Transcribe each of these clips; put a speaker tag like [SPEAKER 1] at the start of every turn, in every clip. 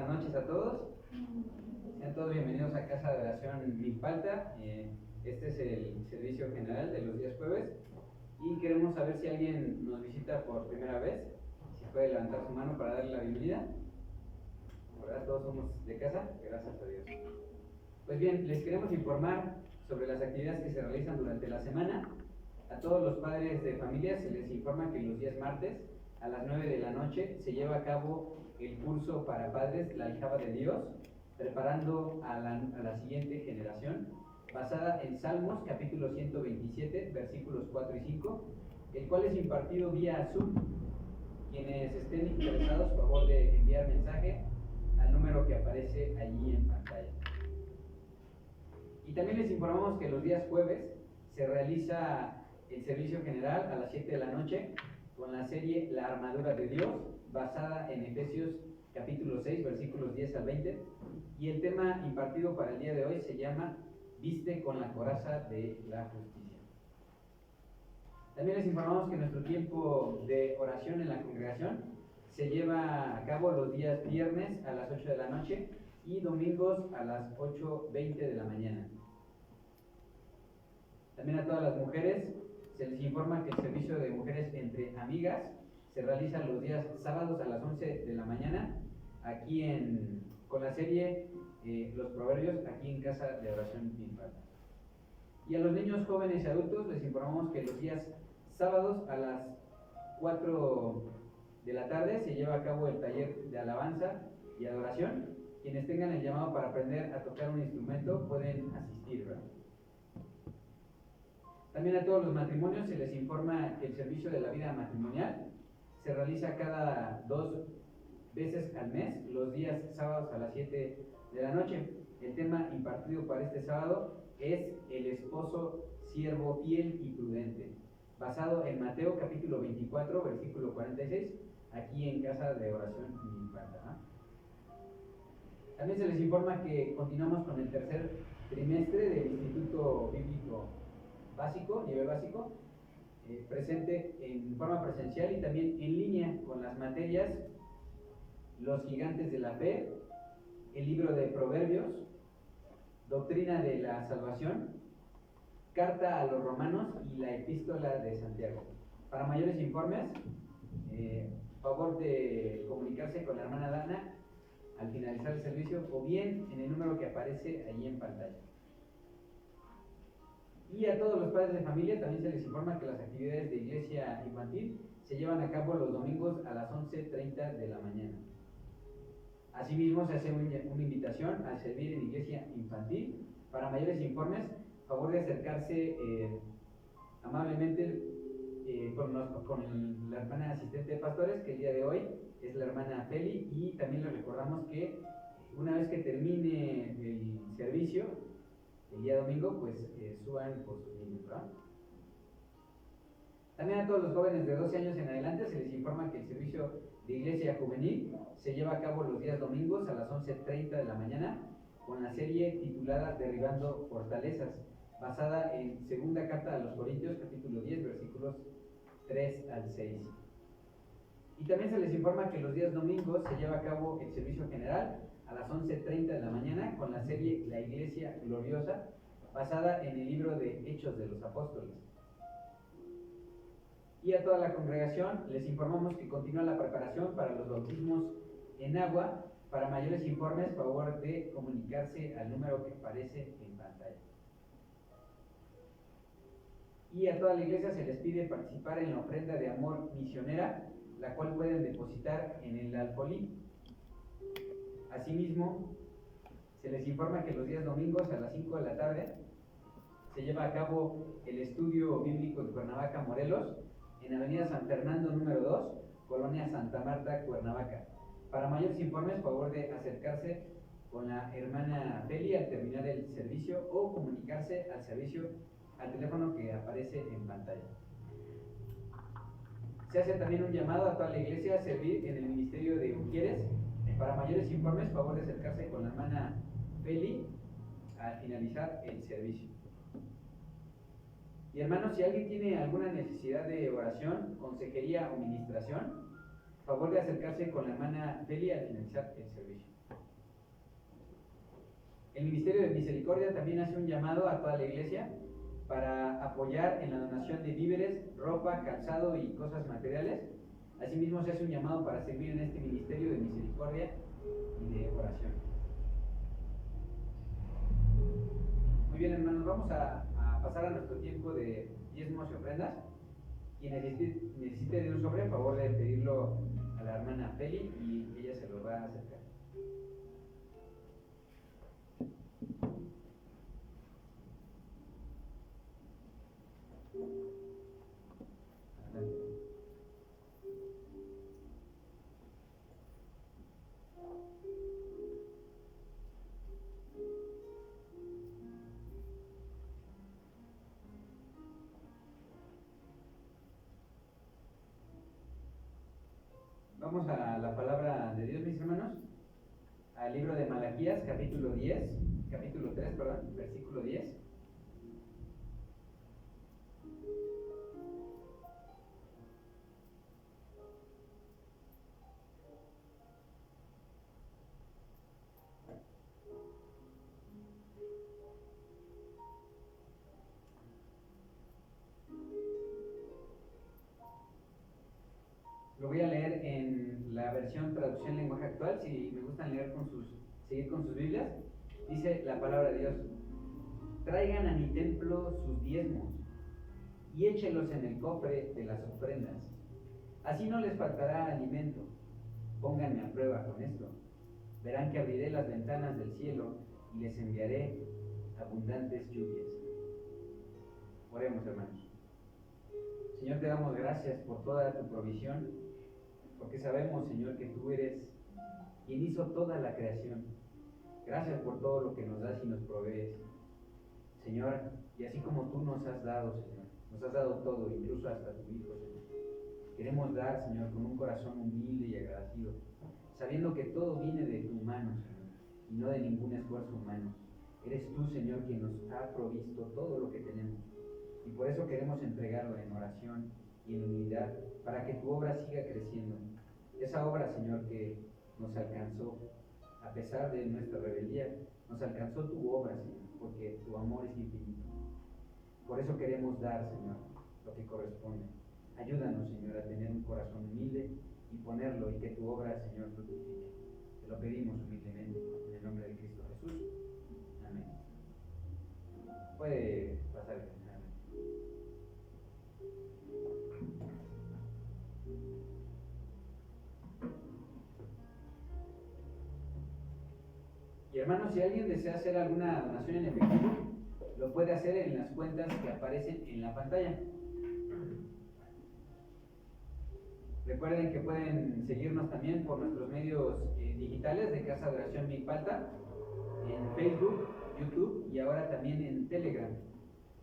[SPEAKER 1] Buenas noches a todos. Sean todos bienvenidos a Casa de Oración Milpalta. Este es el servicio general de los días jueves y queremos saber si alguien nos visita por primera vez. Si puede levantar su mano para darle la bienvenida. ¿Verdad? Todos somos de casa, gracias a Dios. Pues bien, les queremos informar sobre las actividades que se realizan durante la semana. A todos los padres de familia se les informa que los días martes a las 9 de la noche se lleva a cabo el curso para padres, la aljaba de Dios, preparando a la siguiente generación, basada en Salmos, capítulo 127, versículos 4 y 5, el cual es impartido vía Zoom. Quienes estén interesados, favor de enviar mensaje al número que aparece allí en pantalla. Y también les informamos que los días jueves se realiza el servicio general a las 7 de la noche con la serie La Armadura de Dios, basada en Efesios capítulo 6, versículos 10 al 20, y el tema impartido para el día de hoy se llama Viste con la coraza de la justicia. También les informamos que nuestro tiempo de oración en la congregación se lleva a cabo los días viernes a las 8 de la noche y domingos a las 8:20 de la mañana. También a todas las mujeres se les informa que el servicio de mujeres entre amigas se realiza los días sábados a las 11 de la mañana, aquí con la serie Los Proverbios, aquí en Casa de Oración Milpalta. Y a los niños, jóvenes y adultos les informamos que los días sábados a las 4 de la tarde se lleva a cabo el taller de alabanza y adoración. Quienes tengan el llamado para aprender a tocar un instrumento pueden asistir, ¿verdad? También a todos los matrimonios se les informa que el servicio de la vida matrimonial se realiza cada 2 veces al mes, los días sábados a las 7 de la noche. El tema impartido para este sábado es el esposo siervo fiel y prudente, basado en Mateo capítulo 24, versículo 46, aquí en Casa de Oración Milpalta. También se les informa que continuamos con el tercer trimestre del Instituto Bíblico Básico, nivel básico, presente en forma presencial y también en línea con las materias Los Gigantes de la Fe, el libro de Proverbios, Doctrina de la Salvación, Carta a los Romanos y la Epístola de Santiago. Para mayores informes, favor de comunicarse con la hermana Dana al finalizar el servicio o bien en el número que aparece allí en pantalla. Y a todos los padres de familia también se les informa que las actividades de iglesia infantil se llevan a cabo los domingos a las 11:30 de la mañana. Asimismo, se hace una invitación a servir en iglesia infantil. Para mayores informes, favor de acercarse amablemente con la hermana asistente de pastores, que el día de hoy es la hermana Feli, y también les recordamos que una vez que termine el servicio, el día domingo, pues suban por sus niños, ¿verdad? También a todos los jóvenes de 12 años en adelante se les informa que el servicio de iglesia juvenil se lleva a cabo los días domingos a las 11:30 de la mañana con la serie titulada Derribando Fortalezas, basada en segunda carta a los Corintios, capítulo 10, versículos 3 al 6. Y también se les informa que los días domingos se lleva a cabo el servicio general a las 11:30 de la mañana con la serie La Iglesia Gloriosa, basada en el libro de Hechos de los Apóstoles. Y a toda la congregación les informamos que continúa la preparación para los bautismos en agua. Para mayores informes, favor de comunicarse al número que aparece en pantalla. Y a toda la iglesia se les pide participar en la ofrenda de amor misionera, la cual pueden depositar en el alfolí. Asimismo, se les informa que los días domingos a las 5 de la tarde se lleva a cabo el estudio bíblico de Cuernavaca, Morelos, en Avenida San Fernando número 2, Colonia Santa Marta, Cuernavaca. Para mayores informes, favor de acercarse con la hermana Feli al terminar el servicio o comunicarse al servicio al teléfono que aparece en pantalla. Se hace también un llamado a toda la iglesia a servir en el ministerio de mujeres. Para mayores informes, favor de acercarse con la hermana Feli al finalizar el servicio. Y hermanos, si alguien tiene alguna necesidad de oración, consejería o ministración, favor de acercarse con la hermana Feli al finalizar el servicio. El Ministerio de Misericordia también hace un llamado a toda la iglesia para apoyar en la donación de víveres, ropa, calzado y cosas materiales. Asimismo se hace un llamado para servir en este Ministerio de Misericordia y de oración. Muy bien, hermanos, vamos a pasar a nuestro tiempo de diezmos y ofrendas. Quien necesite de un sobre, por favor de pedirlo a la hermana Feli y ella se lo va a acercar. Adelante. Vamos a la palabra de Dios, mis hermanos, al libro de Malaquías, capítulo 3, versículo 10. Lo voy a leer en la versión traducción lenguaje actual, si me gustan seguir con sus Biblias. Dice la palabra de Dios: traigan a mi templo sus diezmos y échelos en el cofre de las ofrendas. Así no les faltará alimento. Pónganme a prueba con esto. Verán que abriré las ventanas del cielo y les enviaré abundantes lluvias. Oremos, hermanos. Señor, te damos gracias por toda tu provisión, porque sabemos, Señor, que tú eres quien hizo toda la creación. Gracias por todo lo que nos das y nos provees, Señor, y así como tú nos has dado, Señor, nos has dado todo, incluso hasta tu Hijo, Señor. Queremos dar, Señor, con un corazón humilde y agradecido, sabiendo que todo viene de tu mano, Señor, y no de ningún esfuerzo humano. Eres tú, Señor, quien nos ha provisto todo lo que tenemos. Y por eso queremos entregarlo en oración y en unidad, para que tu obra siga creciendo. Esa obra, Señor, que nos alcanzó, a pesar de nuestra rebeldía, nos alcanzó tu obra, Señor, porque tu amor es infinito. Por eso queremos dar, Señor, lo que corresponde. Ayúdanos, Señor, a tener un corazón humilde y ponerlo, y que tu obra, Señor, fructifique. Te lo pedimos humildemente, en el nombre de Cristo Jesús. Amén. Puede pasar. Y hermanos, si alguien desea hacer alguna donación en efectivo, lo puede hacer en las cuentas que aparecen en la pantalla. Recuerden que pueden seguirnos también por nuestros medios digitales de Casa de Oración Micpalta, en Facebook, YouTube y ahora también en Telegram.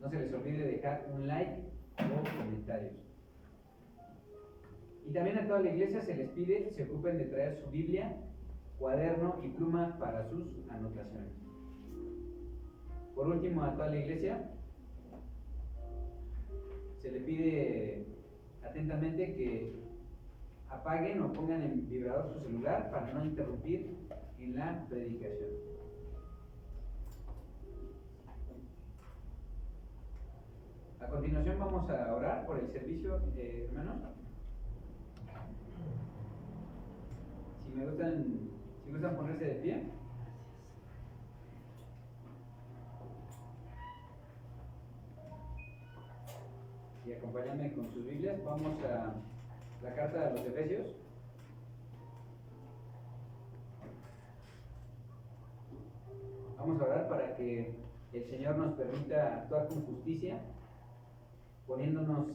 [SPEAKER 1] No se les olvide dejar un like o comentarios. Y también a toda la iglesia se les pide que se ocupen de traer su Biblia, cuaderno y pluma para sus anotaciones. Por último, a toda la iglesia se le pide atentamente que apaguen o pongan en vibrador su celular para no interrumpir en la predicación. A continuación vamos a orar por el servicio, hermanos. Si gustan ponerse de pie. Y acompáñenme con sus Biblias. Vamos a la carta de los Efesios. Vamos a orar para que el Señor nos permita actuar con justicia, poniéndonos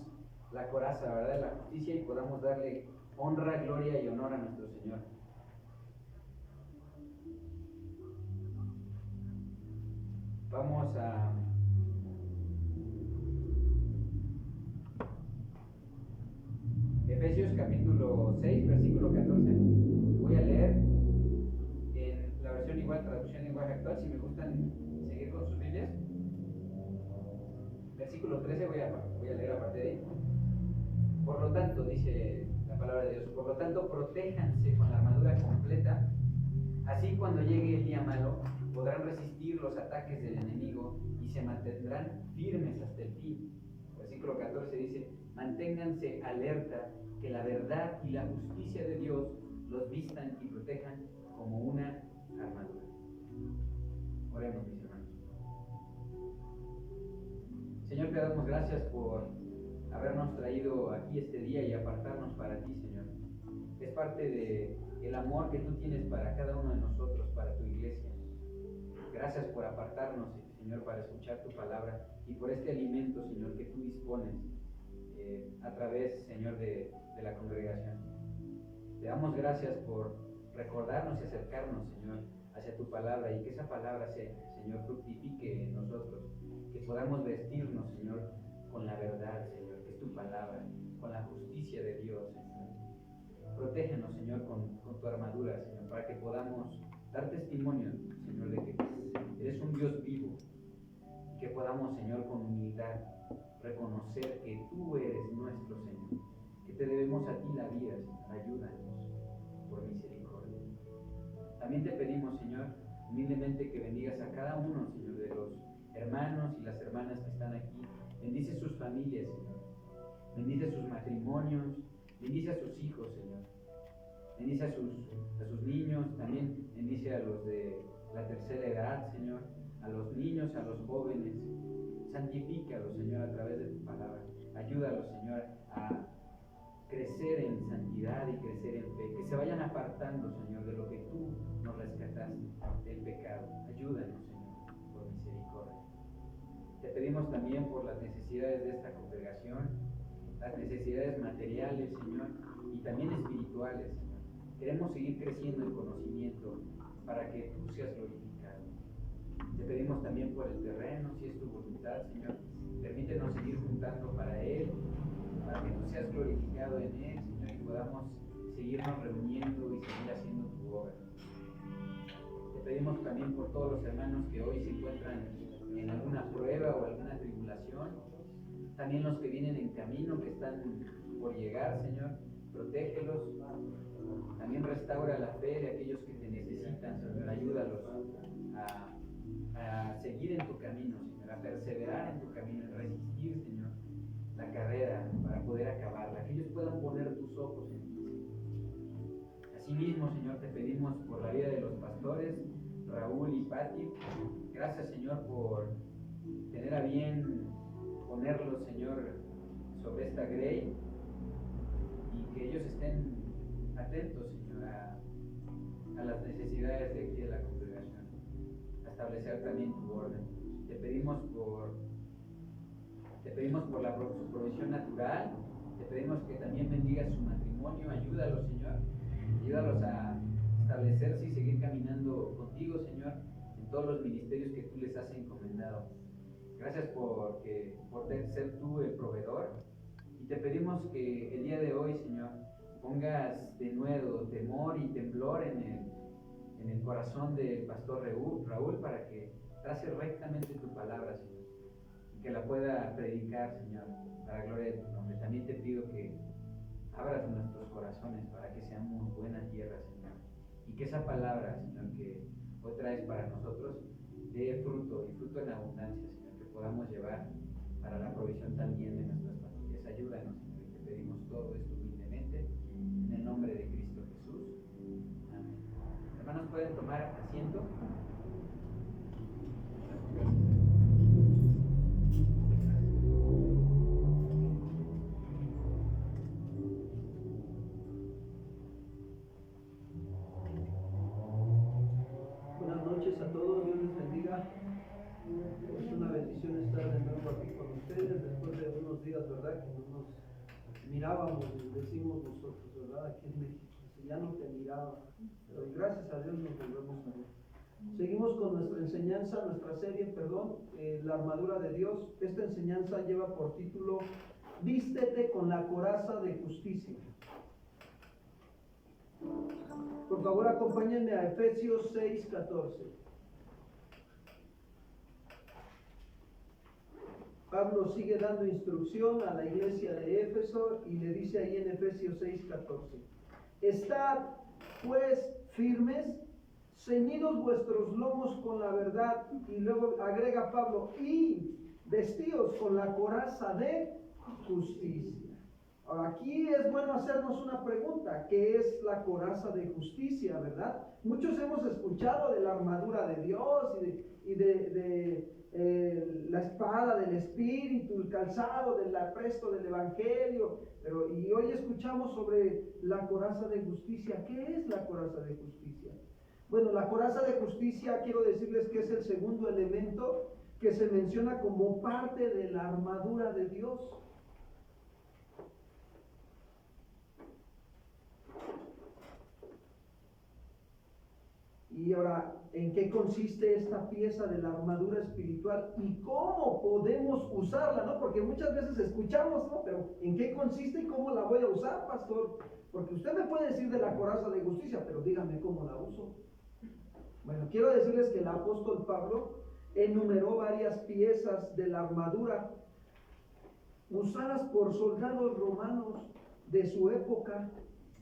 [SPEAKER 1] la coraza, ¿verdad?, de la justicia, y podamos darle honra, gloria y honor a nuestro Señor. Vamos a Efesios capítulo 6, versículo 14. Voy a leer en la versión igual, traducción lenguaje actual, si me gustan seguir con sus Biblias. Versículo 13, voy a leer a partir de ahí. Por lo tanto, dice la palabra de Dios, por lo tanto, protéjanse con la armadura completa Así, cuando llegue el día malo, podrán resistir los ataques del enemigo y se mantendrán firmes hasta el fin. Versículo 14 dice: manténganse alerta, que la verdad y la justicia de Dios los vistan y protejan como una armadura. Oremos, mis hermanos. Señor, te damos gracias por habernos traído aquí este día y apartarnos para ti, Señor. Es parte del amor que tú tienes para cada uno de nosotros, para tu iglesia. Gracias por apartarnos, Señor, para escuchar tu palabra y por este alimento, Señor, que tú dispones a través, Señor, de la congregación. Te damos gracias por recordarnos y acercarnos, Señor, hacia tu palabra, y que esa palabra, Señor, fructifique en nosotros, que podamos vestirnos, Señor, con la verdad, Señor, que es tu palabra, con la justicia de Dios, Señor. Protégenos, Señor, con tu armadura, Señor, para que podamos dar testimonio, Señor, de que eres un Dios vivo, y que podamos, Señor, con humildad reconocer que tú eres nuestro Señor, que te debemos a ti la vida, Señor. Ayúdanos por misericordia. También te pedimos, Señor, humildemente, que bendigas a cada uno, Señor, de los hermanos y las hermanas que están aquí. Bendice sus familias, Señor. Bendice sus matrimonios. Bendice a sus hijos, Señor. Bendice a sus niños. También bendice a los de la tercera edad, Señor. A los niños, a los jóvenes. Santifícalos, Señor, a través de tu palabra. Ayúdalos, Señor, a crecer en santidad y crecer en fe. Que se vayan apartando, Señor, de lo que tú nos rescataste, del pecado. Ayúdanos, Señor, por misericordia. Te pedimos también por las necesidades de esta congregación, las necesidades materiales, Señor, y también espirituales, Señor. Queremos seguir creciendo en conocimiento para que tú seas glorificado. Te pedimos también por el terreno, si es tu voluntad, Señor. Permítenos seguir juntando para Él, para que tú seas glorificado en Él, Señor, y podamos seguirnos reuniendo y seguir haciendo tu obra. Te pedimos también por todos los hermanos que hoy se encuentran en alguna prueba o alguna tribulación, también los que vienen en camino, que están por llegar, Señor. Protégelos. También restaura la fe de aquellos que te necesitan, Señor. Ayúdalos a seguir en tu camino, Señor, a perseverar en tu camino, a resistir, Señor, la carrera para poder acabarla, que ellos puedan poner tus ojos en ti, Señor. Asimismo, Señor, te pedimos por la vida de los pastores, Raúl y Pati. Gracias, Señor, por tener a bien ponerlos, Señor, sobre esta grey, y que ellos estén atentos, Señor, a las necesidades de aquí de la congregación, a establecer también tu orden. Te pedimos por su provisión natural. Te pedimos que también bendigas su matrimonio. Ayúdalos, Señor. Ayúdalos a establecerse y seguir caminando contigo, Señor, en todos los ministerios que tú les has encomendado. Gracias por ser tú el proveedor. Y te pedimos que el día de hoy, Señor, pongas de nuevo temor y temblor en el corazón del pastor Raúl, para que trace rectamente tu palabra, Señor, y que la pueda predicar, Señor, para la gloria de tu nombre. También te pido que abras nuestros corazones para que seamos buena tierra, Señor, y que esa palabra, Señor, que hoy traes para nosotros, dé fruto, y fruto en abundancia, Señor, que podamos llevar para la provisión también de nuestras familias. Ayúdanos, Señor, y te pedimos todo esto humildemente en el nombre de Cristo Jesús. Amén. Hermanos, pueden tomar asiento.
[SPEAKER 2] Buenas noches a todos, Dios les bendiga. Es una bendición estar de nuevo aquí con ustedes después de unos días, ¿verdad? Que no nos mirábamos, decimos nosotros, ¿verdad? Aquí en México, ya no te miraba, pero gracias a Dios nos volvemos a ver. Seguimos con nuestra enseñanza, nuestra serie, la armadura de Dios. Esta enseñanza lleva por título: Vístete con la coraza de justicia. Por favor, acompáñenme a Efesios 6:14. Pablo sigue dando instrucción a la iglesia de Éfeso y le dice ahí en Efesios 6:14: Estad pues firmes, ceñidos vuestros lomos con la verdad, y luego agrega Pablo, y vestidos con la coraza de justicia. Ahora, aquí es bueno hacernos una pregunta: ¿qué es la coraza de justicia, verdad? Muchos hemos escuchado de la armadura de Dios y de la espada del Espíritu, el calzado del apresto del Evangelio, y hoy escuchamos sobre la coraza de justicia. ¿Qué es la coraza de justicia? Bueno, la coraza de justicia, quiero decirles que es el segundo elemento que se menciona como parte de la armadura de Dios. Y ahora, ¿en qué consiste esta pieza de la armadura espiritual y cómo podemos usarla, ¿no? Porque muchas veces escuchamos, ¿no? Pero ¿en qué consiste y cómo la voy a usar, pastor? Porque usted me puede decir de la coraza de justicia, pero dígame cómo la uso. Bueno, quiero decirles que el apóstol Pablo enumeró varias piezas de la armadura usadas por soldados romanos de su época,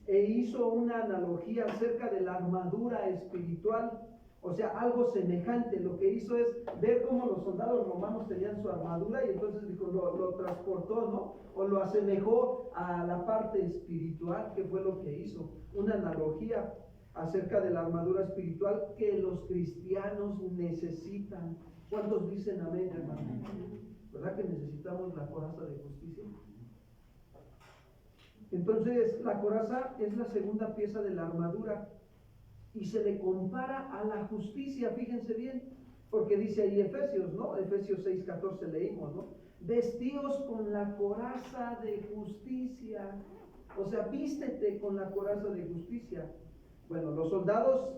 [SPEAKER 2] e hizo una analogía acerca de la armadura espiritual, o sea, algo semejante. Lo que hizo es ver cómo los soldados romanos tenían su armadura, y entonces dijo, lo transportó, ¿no? O lo asemejó a la parte espiritual, que fue lo que hizo, una analogía acerca de la armadura espiritual que los cristianos necesitan. ¿Cuántos dicen amén, hermano? ¿Verdad que necesitamos la coraza de justicia? Entonces, la coraza es la segunda pieza de la armadura y se le compara a la justicia, fíjense bien, porque dice ahí Efesios, ¿no? Efesios 6:14 leímos, ¿no? Vestíos con la coraza de justicia, o sea, vístete con la coraza de justicia. Bueno, los soldados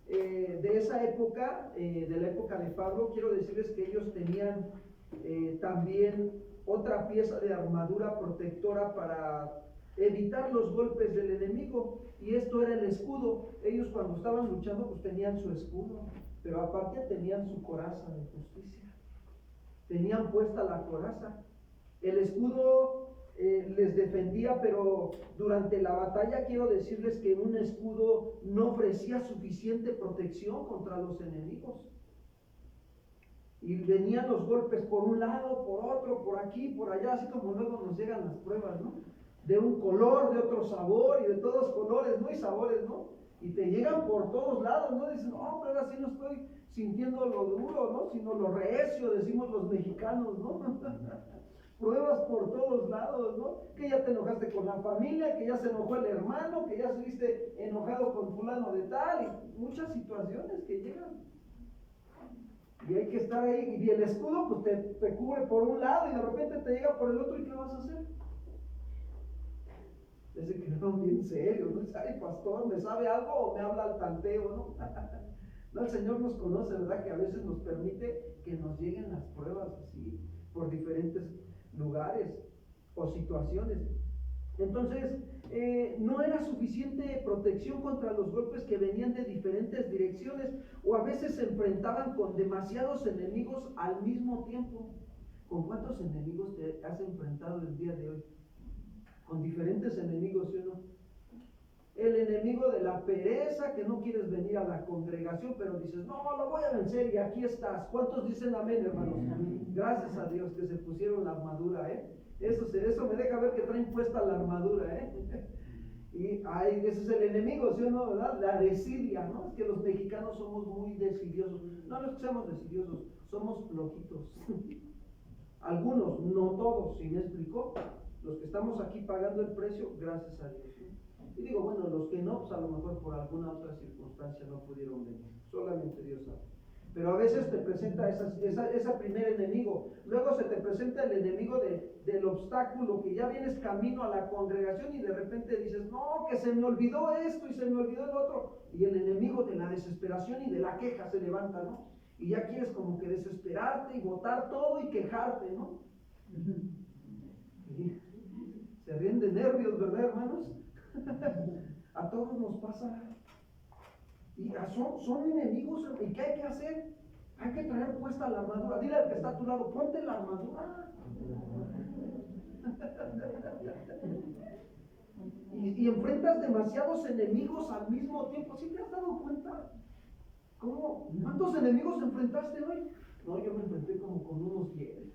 [SPEAKER 2] de esa época, de la época de Pablo, quiero decirles que ellos tenían también otra pieza de armadura protectora para evitar los golpes del enemigo, y esto era el escudo. Ellos cuando estaban luchando pues tenían su escudo, pero aparte tenían su coraza de justicia, tenían puesta la coraza. El escudo les defendía, pero durante la batalla quiero decirles que un escudo no ofrecía suficiente protección contra los enemigos, y venían los golpes por un lado, por otro, por aquí, por allá, así como luego nos llegan las pruebas, ¿no? De un color, de otro sabor, y de todos colores, ¿no? Y sabores, ¿no? Y te llegan por todos lados, ¿no? Dicen, no, pero ahora sí no estoy sintiendo lo duro, ¿no? Sino lo recio, decimos los mexicanos, ¿no? Pruebas por todos lados, ¿no? Que ya te enojaste con la familia, que ya se enojó el hermano, que ya estuviste enojado con fulano de tal, y muchas situaciones que llegan. Y hay que estar ahí, y el escudo pues te cubre por un lado y de repente te llega por el otro, ¿y qué vas a hacer? Se quedaron bien serios, ¿no? Ay, pastor, ¿me sabe algo o me habla al tanteo, no? No, el Señor nos conoce, ¿verdad? Que a veces nos permite que nos lleguen las pruebas así, por diferentes lugares o situaciones. Entonces, no era suficiente protección contra los golpes que venían de diferentes direcciones, o a veces se enfrentaban con demasiados enemigos al mismo tiempo. ¿Con cuántos enemigos te has enfrentado el día de hoy? Con diferentes enemigos, ¿sí o no? El enemigo de la pereza, que no quieres venir a la congregación, pero dices, no, lo voy a vencer, y aquí estás. ¿Cuántos dicen amén, hermanos? Gracias a Dios que se pusieron la armadura, ¿eh? Eso me deja ver que traen puesta la armadura, ¿eh? Y ay, ese es el enemigo, ¿sí o no, verdad? La desidia, ¿no? Es que los mexicanos somos muy desidiosos. No es que seamos desidiosos, somos flojitos. Algunos, no todos, ¿sí me explicó? Los que estamos aquí pagando el precio, gracias a Dios, ¿sí? Y digo, bueno, los que no, pues a lo mejor por alguna otra circunstancia no pudieron venir. Solamente Dios sabe. Pero a veces te presenta ese primer enemigo. Luego se te presenta el enemigo del obstáculo, que ya vienes camino a la congregación y de repente dices, no, que se me olvidó esto y se me olvidó el otro. Y el enemigo de la desesperación y de la queja se levanta, ¿no? Y ya quieres como que desesperarte y botar todo y quejarte, ¿no? Y se ríen de nervios, ¿verdad, hermanos? A todos nos pasa. Y son enemigos. ¿Y qué hay que hacer? Hay que traer puesta la armadura. Dile al que está a tu lado, ponte la armadura. Y enfrentas demasiados enemigos al mismo tiempo. ¿Sí te has dado cuenta? ¿Cómo? ¿Cuántos enemigos enfrentaste hoy? No, yo me enfrenté como con unos 10.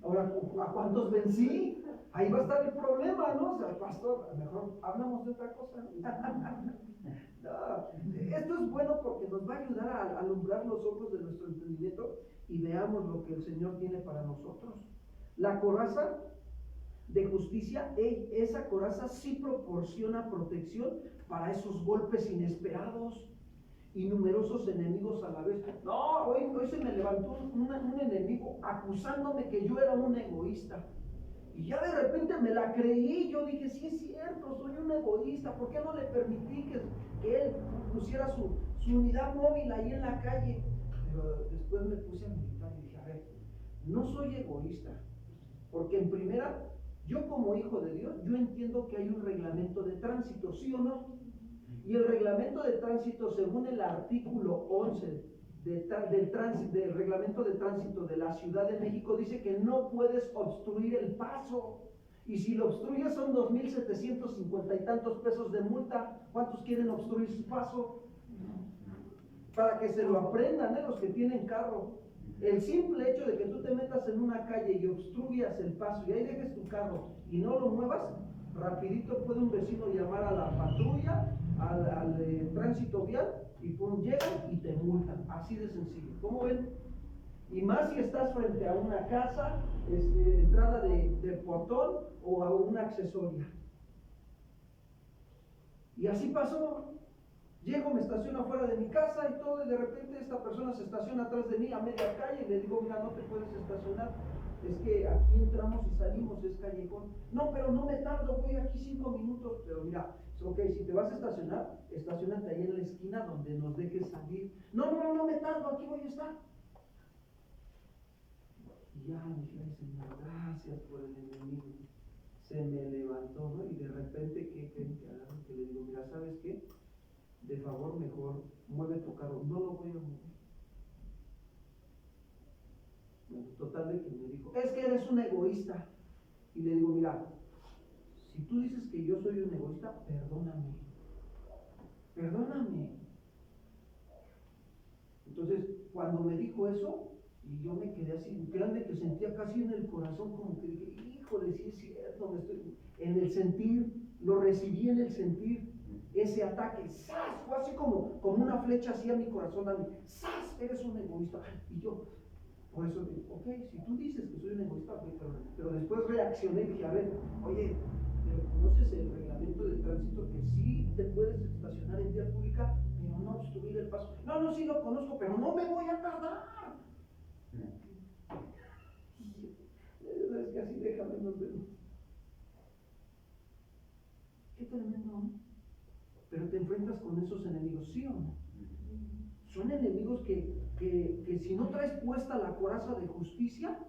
[SPEAKER 2] Ahora, ¿a cuántos vencí? Ahí va a estar el problema, ¿no? O sea, pastor, mejor hablamos de otra cosa, ¿no? No, esto es bueno porque nos va a ayudar a alumbrar los ojos de nuestro entendimiento y veamos lo que el Señor tiene para nosotros. La coraza de justicia, esa coraza sí proporciona protección para esos golpes inesperados y numerosos enemigos a la vez. No, hoy se me levantó un enemigo acusándome que yo era un egoísta. Y ya de repente me la creí, yo dije, sí es cierto, soy un egoísta, ¿por qué no le permití que él pusiera su unidad móvil ahí en la calle? Pero después me puse a meditar y dije, a ver, no soy egoísta, porque en primera, yo como hijo de Dios, yo entiendo que hay un reglamento de tránsito, ¿sí o no? Y el reglamento de tránsito, según el artículo 11 del reglamento de tránsito de la Ciudad de México, dice que no puedes obstruir el paso. Y si lo obstruyes son 2,750 y tantos pesos de multa. ¿Cuántos quieren obstruir su paso? Para que se lo aprendan, los que tienen carro. El simple hecho de que tú te metas en una calle y obstruyas el paso y ahí dejes tu carro y no lo muevas, rapidito puede un vecino llamar a la patrulla, al tránsito vial, y pum, llegan y te multan, así de sencillo. ¿Cómo ven? Y más si estás frente a una casa, entrada de portón o a una accesoria. Y así pasó. Llego, me estaciono afuera de mi casa y todo, y de repente esta persona se estaciona atrás de mí a media calle y le digo, mira, no te puedes estacionar, es que aquí entramos y salimos, es callejón. No, pero no me tardo, voy aquí 5 minutos, pero mira, ok, si te vas a estacionar, estacionate ahí en la esquina donde nos dejes salir. No me tardo, aquí voy a estar. Y ya dije, ay Señor, gracias por el enemigo. Se me levantó, ¿no? Y de repente, ¿qué creen que haga? Que le digo, mira, ¿sabes qué? De favor, mejor mueve tu carro. No lo voy a mover. Bueno, total de que me dijo, es que eres un egoísta. Y le digo, mira, si tú dices que yo soy un egoísta, perdóname. Entonces, cuando me dijo eso, y yo me quedé así, créanme que sentía casi en el corazón como que dije, híjole, sí es cierto, en el sentir, lo recibí en el sentir. Ese ataque, ¡zas! Fue así como una flecha así a mi corazón, a mí, ¡zas! Eres un egoísta. Y yo, por eso digo, ok, si tú dices que soy un egoísta, pero después reaccioné y dije, a ver, oye, pero conoces el reglamento de tránsito que sí te puedes estacionar en vía pública, pero no obstruir el paso. No, sí lo conozco, pero no me voy a tardar. Es que así déjame nos vemos. Qué tremendo, ¿no? Pero te enfrentas con esos enemigos, ¿sí o no? Son enemigos que si no traes puesta la coraza de justicia,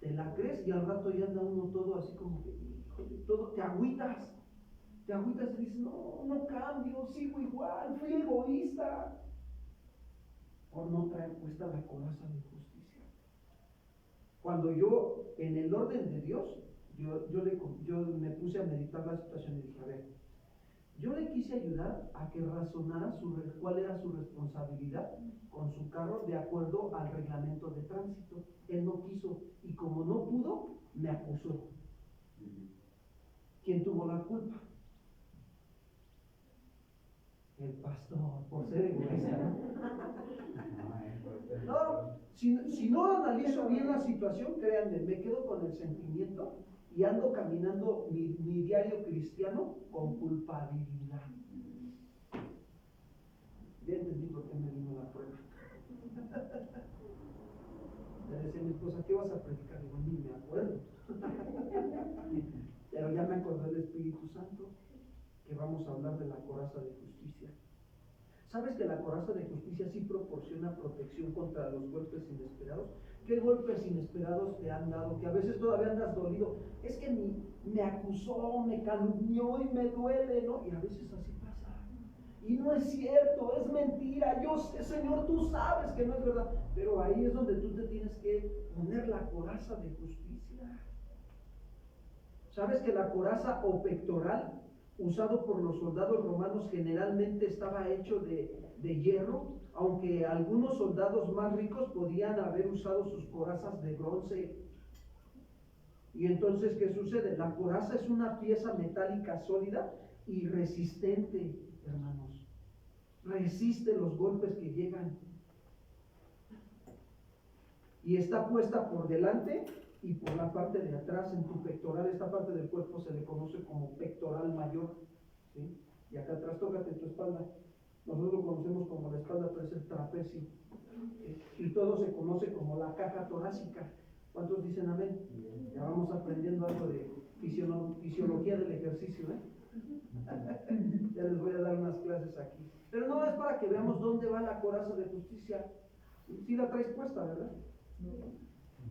[SPEAKER 2] te la crees y al rato ya anda uno todo así como que, híjole, todo, te agüitas y dices, no cambio, sigo igual, fui egoísta, por no traer puesta la coraza de justicia. Cuando yo, en el orden de Dios, yo me puse a meditar la situación y dije, a ver, yo le quise ayudar a que razonara cuál era su responsabilidad con su carro de acuerdo al reglamento de tránsito. Él no quiso y como no pudo, me acusó. ¿Quién tuvo la culpa? El pastor, por ser egoísta. No, si no analizo bien la situación, créanme, me quedo con el sentimiento y ando caminando mi diario cristiano con culpabilidad. Ya entendí por qué me vino la prueba. Le decía a mi esposa, ¿qué vas a predicar? Digo, ni me acuerdo. Pero ya me acordé del Espíritu Santo, que vamos a hablar de la coraza de justicia. ¿Sabes que la coraza de justicia sí proporciona protección contra los golpes inesperados? ¿Qué golpes inesperados te han dado? Que a veces todavía andas dolido. Es que me acusó, me calumnió y me duele, ¿no? Y a veces así pasa. Y no es cierto, es mentira. Yo sé, Señor, tú sabes que no es verdad. Pero ahí es donde tú te tienes que poner la coraza de justicia. ¿Sabes que la coraza o pectoral usado por los soldados romanos generalmente estaba hecho de hierro, aunque algunos soldados más ricos podían haber usado sus corazas de bronce. Y entonces, ¿qué sucede? La coraza es una pieza metálica sólida y resistente, hermanos. Resiste los golpes que llegan. Y está puesta por delante y por la parte de atrás en tu pectoral. Esta parte del cuerpo se le conoce como pectoral mayor, ¿sí? Y acá atrás, tócate tu espalda. Nosotros lo conocemos como la espalda, pero es el trapecio. Y todo se conoce como la caja torácica. ¿Cuántos dicen amén? Ya vamos aprendiendo algo de fisiología del ejercicio, Ya les voy a dar unas clases aquí. Pero no es para que veamos dónde va la coraza de justicia. Sí la traes puesta, ¿verdad?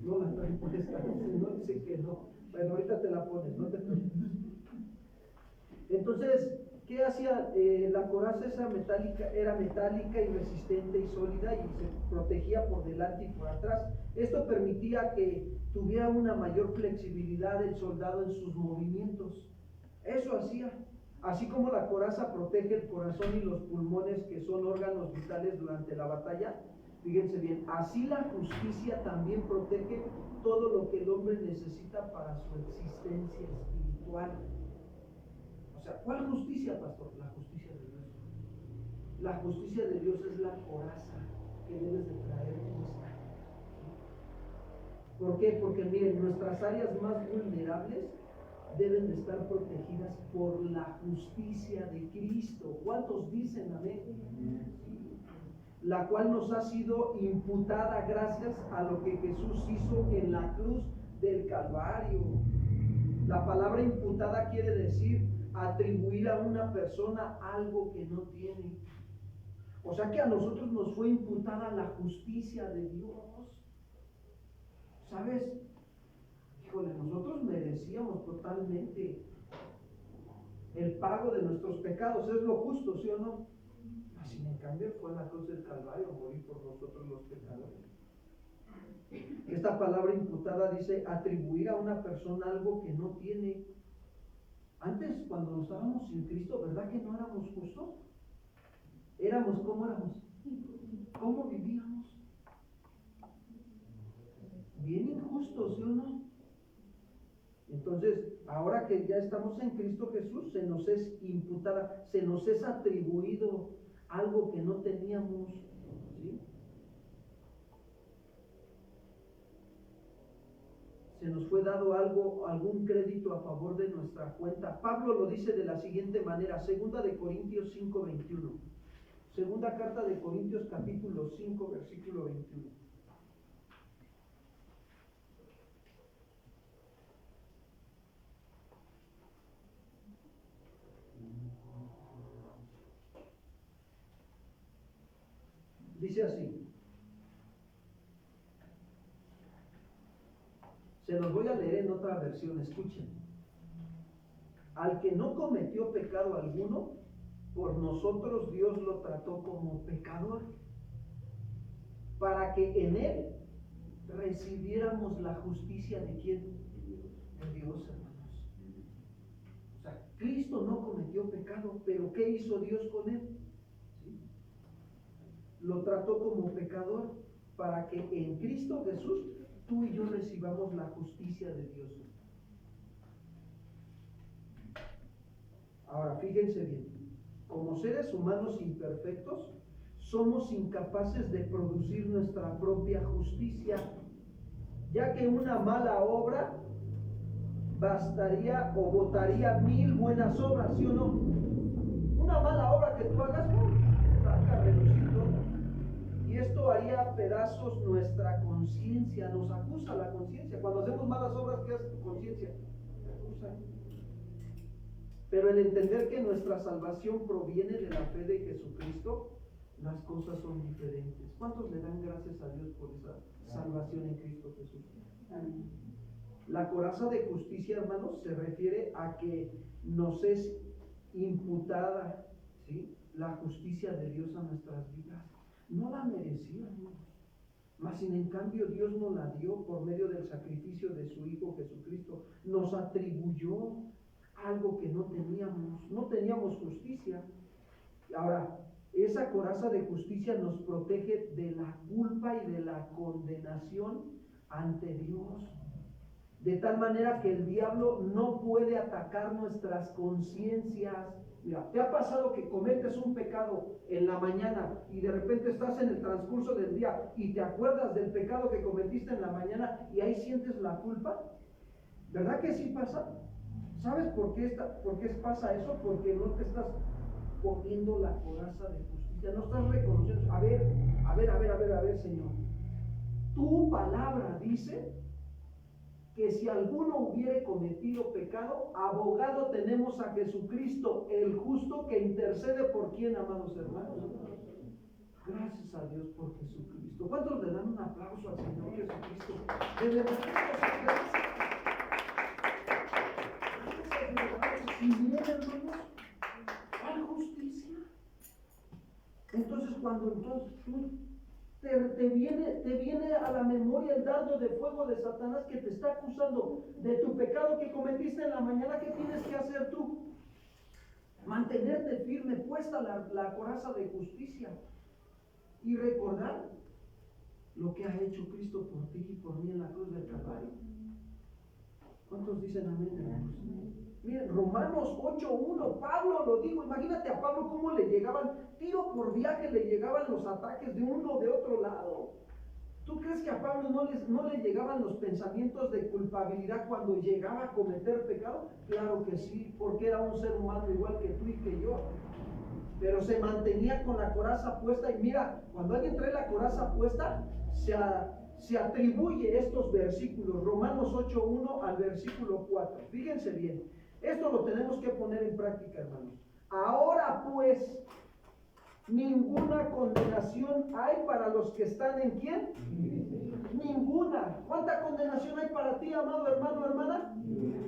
[SPEAKER 2] No la traes puesta. No dice que no. Bueno, ahorita te la pones, no te preocupes. Entonces, ¿qué hacía? La coraza esa metálica era metálica y resistente y sólida y se protegía por delante y por atrás. Esto permitía que tuviera una mayor flexibilidad el soldado en sus movimientos. Eso hacía. Así como la coraza protege el corazón y los pulmones, que son órganos vitales durante la batalla, fíjense bien, así la justicia también protege todo lo que el hombre necesita para su existencia espiritual. O sea, ¿cuál justicia, pastor? La justicia de Dios. La justicia de Dios es la coraza que debes de traer puesta. ¿Por qué? Porque miren, nuestras áreas más vulnerables deben de estar protegidas por la justicia de Cristo. ¿Cuántos dicen amén? La cual nos ha sido imputada gracias a lo que Jesús hizo en la cruz del Calvario. La palabra imputada quiere decir atribuir a una persona algo que no tiene. O sea que a nosotros nos fue imputada la justicia de Dios. ¿Sabes? Híjole, nosotros merecíamos totalmente el pago de nuestros pecados. Es lo justo, ¿sí o no? Así en cambio fue en la cruz del Calvario morir por nosotros los pecadores. Esta palabra imputada dice atribuir a una persona algo que no tiene. Antes, cuando estábamos sin Cristo, ¿verdad que no éramos justos? ¿Cómo éramos? ¿Cómo vivíamos? Bien injustos, ¿sí o no? Entonces, ahora que ya estamos en Cristo Jesús, se nos es imputada, se nos es atribuido algo que no teníamos, ¿sí? Se nos fue dado algún crédito a favor de nuestra cuenta. Pablo lo dice de la siguiente manera, 2 de Corintios 5:21. Segunda carta de Corintios capítulo 5, versículo 21. Dice así. Se los voy a leer en otra versión, escuchen. Al que no cometió pecado alguno, por nosotros Dios lo trató como pecador, para que en él recibiéramos la justicia de ¿quién? De Dios, hermanos. O sea, Cristo no cometió pecado, pero ¿qué hizo Dios con él? ¿Sí? Lo trató como pecador para que en Cristo Jesús tú y yo recibamos la justicia de Dios. Ahora, fíjense bien, como seres humanos imperfectos, somos incapaces de producir nuestra propia justicia, ya que una mala obra bastaría o botaría 1000 buenas obras, ¿sí o no? Una mala obra que tú hagas, saca relucido, y esto haría pedazos nuestra conciencia, nos acusa la conciencia. Cuando hacemos malas obras, ¿qué hace tu conciencia? Te acusa. Pero el entender que nuestra salvación proviene de la fe de Jesucristo, las cosas son diferentes. ¿Cuántos le dan gracias a Dios por esa salvación en Cristo Jesús? Amén. La coraza de justicia, hermanos, se refiere a que nos es imputada, ¿sí?, la justicia de Dios a nuestras vidas. No la merecíamos, mas sin en cambio Dios nos la dio por medio del sacrificio de su Hijo Jesucristo. Nos atribuyó algo que no teníamos justicia. Ahora, esa coraza de justicia nos protege de la culpa y de la condenación ante Dios. De tal manera que el diablo no puede atacar nuestras conciencias. Mira, ¿te ha pasado que cometes un pecado en la mañana y de repente estás en el transcurso del día y te acuerdas del pecado que cometiste en la mañana y ahí sientes la culpa? ¿Verdad que sí pasa? ¿Sabes por qué pasa eso? Porque no te estás poniendo la coraza de justicia, no estás reconociendo. A ver, Señor. Tu palabra dice que si alguno hubiere cometido pecado, abogado tenemos a Jesucristo, el justo, que intercede por quién, amados hermanos. Gracias a Dios por Jesucristo. ¿Cuántos le dan un aplauso al Señor Jesucristo? De verdad, gracias. Y bien, hermanos, ¿cuál justicia? Entonces, cuando tú te viene a la memoria el dardo de fuego de Satanás que te está acusando de tu pecado que cometiste en la mañana, ¿qué tienes que hacer tú? Mantenerte firme, puesta la coraza de justicia y recordar lo que ha hecho Cristo por ti y por mí en la cruz del Calvario. ¿Cuántos dicen amén, hermanos? Miren, Romanos 8:1, Pablo lo dijo. Imagínate a Pablo cómo le llegaban, tiro por viaje le llegaban los ataques de uno o de otro lado. ¿Tú crees que a Pablo no le llegaban los pensamientos de culpabilidad cuando llegaba a cometer pecado? Claro que sí, porque era un ser humano igual que tú y que yo. Pero se mantenía con la coraza puesta. Y mira, cuando alguien trae la coraza puesta, se atribuye estos versículos, Romanos 8:1 al versículo 4. Fíjense bien, esto lo tenemos que poner en práctica, hermanos. Ahora pues, ninguna condenación hay para los que están en ¿quién? Ninguna. ¿Cuánta condenación hay para ti, amado hermano, hermana?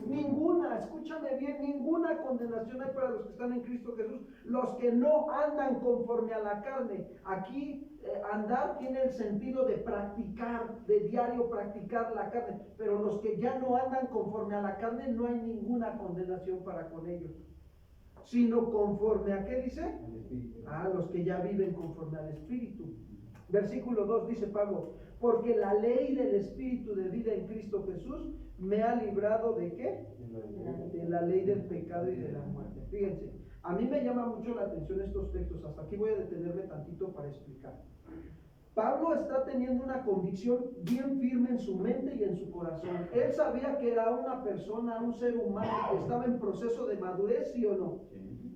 [SPEAKER 2] Ninguna. Escúchame bien, ninguna condenación hay para los que están en Cristo Jesús, los que no andan conforme a la carne. Aquí andar tiene el sentido de practicar, de diario practicar la carne, pero los que ya no andan conforme a la carne, no hay ninguna condenación para con ellos, sino conforme a ¿qué dice? A los que ya viven conforme al Espíritu. Versículo 2 dice Pablo: porque la ley del Espíritu de vida en Cristo Jesús me ha librado ¿de qué? De la ley del pecado y de la muerte. Fíjense, a mí me llama mucho la atención estos textos. Hasta aquí voy a detenerme tantito para explicar. Pablo está teniendo una convicción bien firme en su mente y en su corazón. Él sabía que era una persona, un ser humano que estaba en proceso de madurez, ¿sí o no?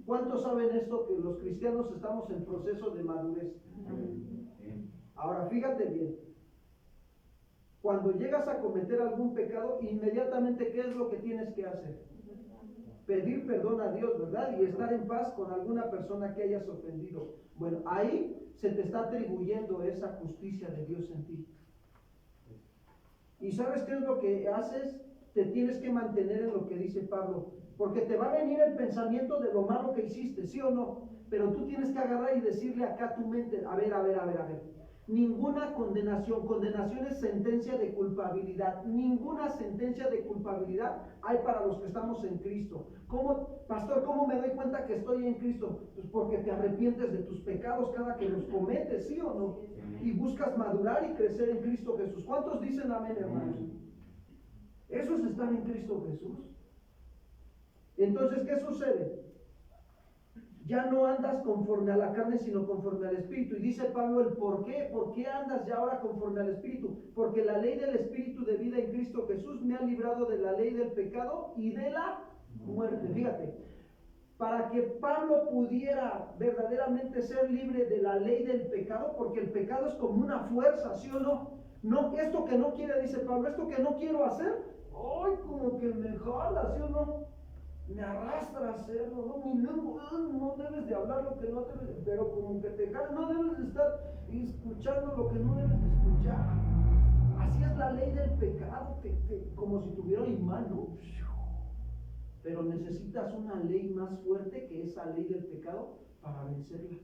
[SPEAKER 2] ¿Cuántos saben esto? Que los cristianos estamos en proceso de madurez. Ahora, fíjate bien. Cuando llegas a cometer algún pecado, inmediatamente, ¿qué es lo que tienes que hacer? Pedir perdón a Dios, ¿verdad? Y estar en paz con alguna persona que hayas ofendido. Bueno, ahí se te está atribuyendo esa justicia de Dios en ti. ¿Y sabes qué es lo que haces? Te tienes que mantener en lo que dice Pablo, porque te va a venir el pensamiento de lo malo que hiciste, ¿sí o no? Pero tú tienes que agarrar y decirle acá a tu mente, a ver. Ninguna condenación es sentencia de culpabilidad. Ninguna sentencia de culpabilidad hay para los que estamos en Cristo. ¿Cómo, pastor, cómo me doy cuenta que estoy en Cristo? Pues porque te arrepientes de tus pecados cada que los cometes, ¿sí o no? Y buscas madurar y crecer en Cristo Jesús. ¿Cuántos dicen amén, hermanos? Eso es estar en Cristo Jesús. Entonces, ¿qué sucede? Ya no andas conforme a la carne, sino conforme al Espíritu. Y dice Pablo el por qué. ¿Por qué andas ya ahora conforme al Espíritu? Porque la ley del Espíritu de vida en Cristo Jesús me ha librado de la ley del pecado y de la muerte. Fíjate, para que Pablo pudiera verdaderamente ser libre de la ley del pecado, porque el pecado es como una fuerza, ¿sí o no? No, esto que no quiere, dice Pablo, esto que no quiero hacer, ¡ay! Como que me jala, ¿sí o no? Me arrastra a hacerlo, ¿no? Mi lengua, no debes de hablar lo que no debes, pero como que te jala, no debes de estar escuchando lo que no debes de escuchar. Así es la ley del pecado, que como si tuviera un imán, ¿no? Pero necesitas una ley más fuerte que esa ley del pecado para vencerla.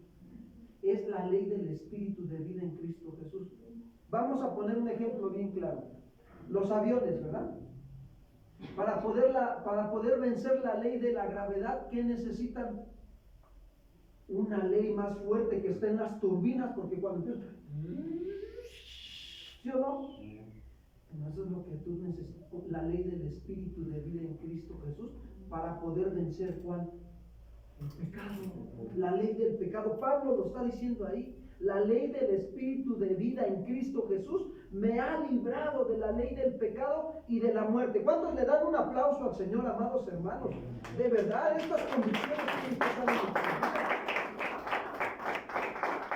[SPEAKER 2] Es la ley del Espíritu de vida en Cristo Jesús. Vamos a poner un ejemplo bien claro. Los aviones, ¿verdad? Para poder vencer la ley de la gravedad, ¿qué necesitan? Una ley más fuerte que esté en las turbinas, porque cuando empieza, ¿sí o no? Eso es lo que tú necesitas, la ley del Espíritu de vida en Cristo Jesús, para poder vencer ¿cuál? El pecado, la ley del pecado. Pablo lo está diciendo ahí. La ley del Espíritu de vida en Cristo Jesús me ha librado de la ley del pecado y de la muerte. ¿Cuántos le dan un aplauso al Señor, amados hermanos? De verdad, estas convicciones tienen que estar en nuestra vida.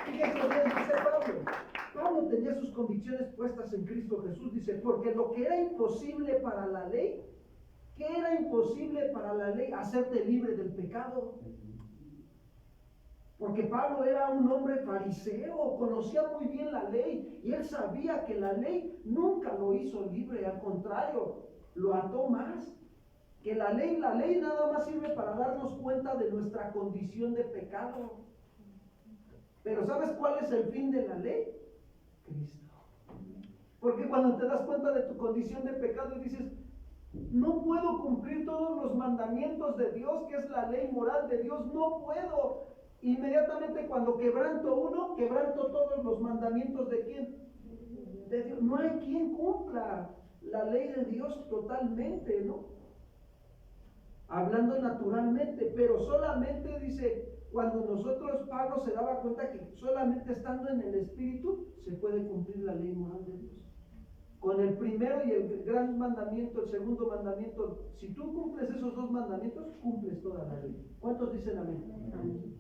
[SPEAKER 2] Fíjense lo que dice Pablo. Pablo tenía sus convicciones puestas en Cristo Jesús. Dice, porque lo que era imposible para la ley, ¿qué era imposible para la ley? Hacerte libre del pecado. Porque Pablo era un hombre fariseo, conocía muy bien la ley y él sabía que la ley nunca lo hizo libre, al contrario, lo ató más. Que la ley nada más sirve para darnos cuenta de nuestra condición de pecado. Pero ¿sabes cuál es el fin de la ley? Cristo. Porque cuando te das cuenta de tu condición de pecado y dices, no puedo cumplir todos los mandamientos de Dios, que es la ley moral de Dios, no puedo. Inmediatamente cuando quebranto uno, quebranto todos los mandamientos de ¿quién? De Dios. No hay quien cumpla la ley de Dios totalmente, ¿no? Hablando naturalmente, pero solamente dice, cuando nosotros, Pablo se daba cuenta que solamente estando en el Espíritu se puede cumplir la ley moral de Dios. Con el primero y el gran mandamiento, el segundo mandamiento, si tú cumples esos dos mandamientos, cumples toda la ley. ¿Cuántos dicen amén? Amén.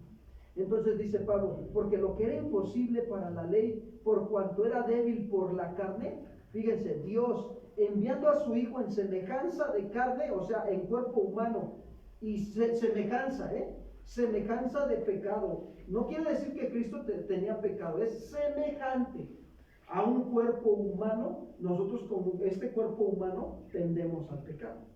[SPEAKER 2] Entonces dice Pablo, porque lo que era imposible para la ley, por cuanto era débil por la carne, fíjense, Dios enviando a su Hijo en semejanza de carne, o sea, en cuerpo humano, y semejanza de pecado. No quiere decir que Cristo tenía pecado, es semejante a un cuerpo humano. Nosotros con este cuerpo humano tendemos al pecado.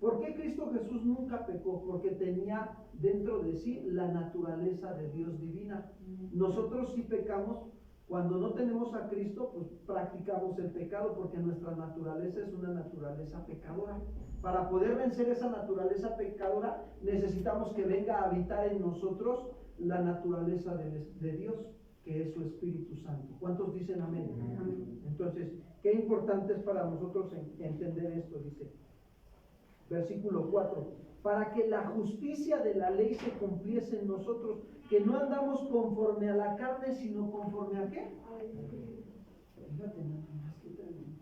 [SPEAKER 2] ¿Por qué Cristo Jesús nunca pecó? Porque tenía dentro de sí la naturaleza de Dios divina. Nosotros sí pecamos cuando no tenemos a Cristo, pues practicamos el pecado, porque nuestra naturaleza es una naturaleza pecadora. Para poder vencer esa naturaleza pecadora, necesitamos que venga a habitar en nosotros la naturaleza de Dios, que es su Espíritu Santo. ¿Cuántos dicen amén? Amén. Entonces, qué importante es para nosotros entender esto, dice. Versículo 4, para que la justicia de la ley se cumpliese en nosotros, que no andamos conforme a la carne, sino conforme a ¿qué? Fíjate, más que tremendo.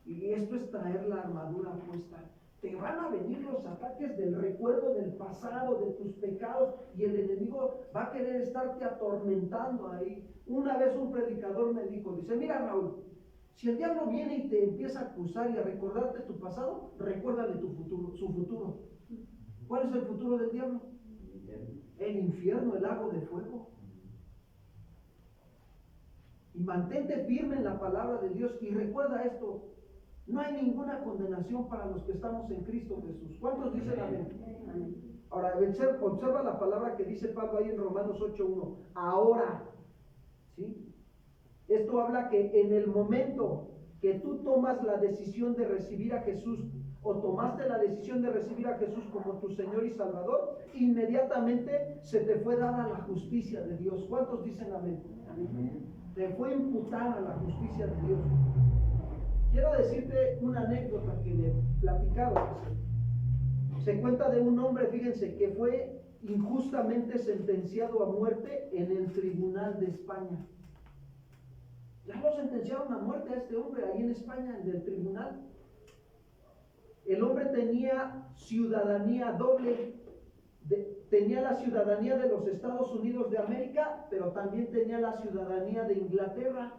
[SPEAKER 2] Y esto es traer la armadura puesta. Te van a venir los ataques del recuerdo del pasado, de tus pecados, y el enemigo va a querer estarte atormentando ahí. Una vez un predicador me dijo, dice, mira Raúl, si el diablo viene y te empieza a acusar y a recordarte tu pasado, recuérdale su futuro. ¿Cuál es el futuro del diablo? El infierno, el lago de fuego. Y mantente firme en la palabra de Dios y recuerda esto: no hay ninguna condenación para los que estamos en Cristo Jesús. ¿Cuántos dicen amén? Ahora, observa la palabra que dice Pablo ahí en Romanos 8:1. Ahora, ¿sí? Esto habla que en el momento que tú tomas la decisión de recibir a Jesús, o tomaste la decisión de recibir a Jesús como tu Señor y Salvador, inmediatamente se te fue dada la justicia de Dios. ¿Cuántos dicen amén? Amén. Te fue imputada la justicia de Dios. Quiero decirte una anécdota que le he platicado. Se cuenta de un hombre, fíjense, que fue injustamente sentenciado a muerte en el tribunal de España. Ya lo sentenciaron a muerte a este hombre ahí en España, en el tribunal. El hombre tenía ciudadanía doble. Tenía la ciudadanía de los Estados Unidos de América, pero también tenía la ciudadanía de Inglaterra.